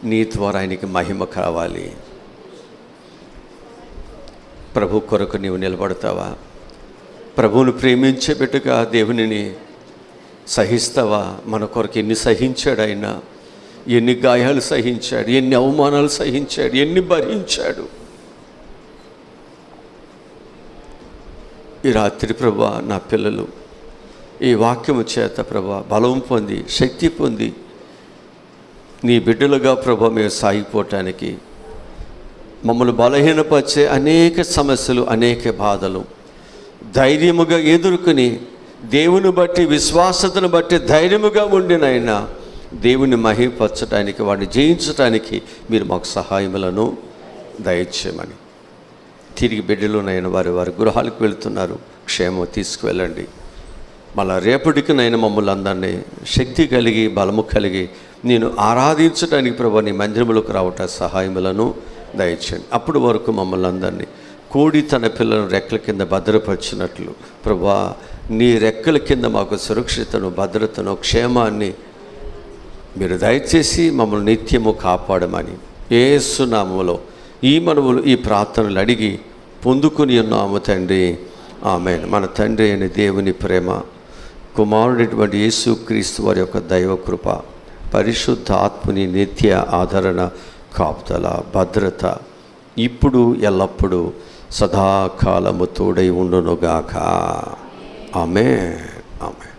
నీ ద్వారా ఆయనకి మహిమ కావాలి. ప్రభు కొరకు నీవు నిలబడతావా? ప్రభువును ప్రేమించే బిడ్డగా దేవునిని సహిస్తావా? మన కొరకు ఎన్ని సహించాడు ఆయన, ఎన్ని గాయాలు సహించాడు, ఎన్ని అవమానాలు సహించాడు, ఎన్ని భరించాడు. ఈ రాత్రి ప్రభువా, నా పిల్లలు ఈ వాక్యము చేత ప్రభువా బలం పొంది, శక్తి పొంది, నీ బిడ్డలుగా ప్రభువా మేము సాగిపోవటానికి, మమ్మల్ని బలహీనపరిచే అనేక సమస్యలు, అనేక బాధలు ధైర్యముగా ఎదుర్కొని, దేవుని బట్టి, విశ్వాసతను బట్టి ధైర్యముగా ఉండినైనా దేవుని మహిమపరచడానికి, వాడిని జయించడానికి మీరు మాకు సహాయములను దయచేయమని. తిరిగి బిడ్డలునైనా వారి వారి గృహాలకు వెళుతున్నారు, క్షేమం తీసుకువెళ్ళండి. మళ్ళా రేపటికినైనా మమ్మల్ని అందరినీ శక్తి కలిగి, బలము కలిగి నేను ఆరాధించడానికి ప్రభు నీ మందిరములకు రావట సహాయములను దయచేయండి. అప్పటి వరకు మమ్మల్ని అందరినీ కోడి తన పిల్లలను రెక్కల కింద భద్రపరిచినట్లు ప్రభువా, నీ రెక్కల కింద మాకు సురక్షితను, భద్రతను, క్షేమాన్ని మీరు దయచేసి మమ్మల్ని నిత్యము కాపాడమని యేసు నామములో ఈ మనవులు ఈ ప్రార్థనలు అడిగి పొందుకుని ఉన్నాము తండ్రి. ఆమేన్. మన తండ్రి అయిన దేవుని ప్రేమ, కుమారుడైనటువంటి యేసుక్రీస్తు వారి యొక్క దైవ కృప, పరిశుద్ధ ఆత్మని నిత్య ఆదరణ, కాపుదల, భద్రత ఇప్పుడు ఎల్లప్పుడూ సదాకాలము తోడై ఉండునుగాక. ఆమేన్. ఆమేన్.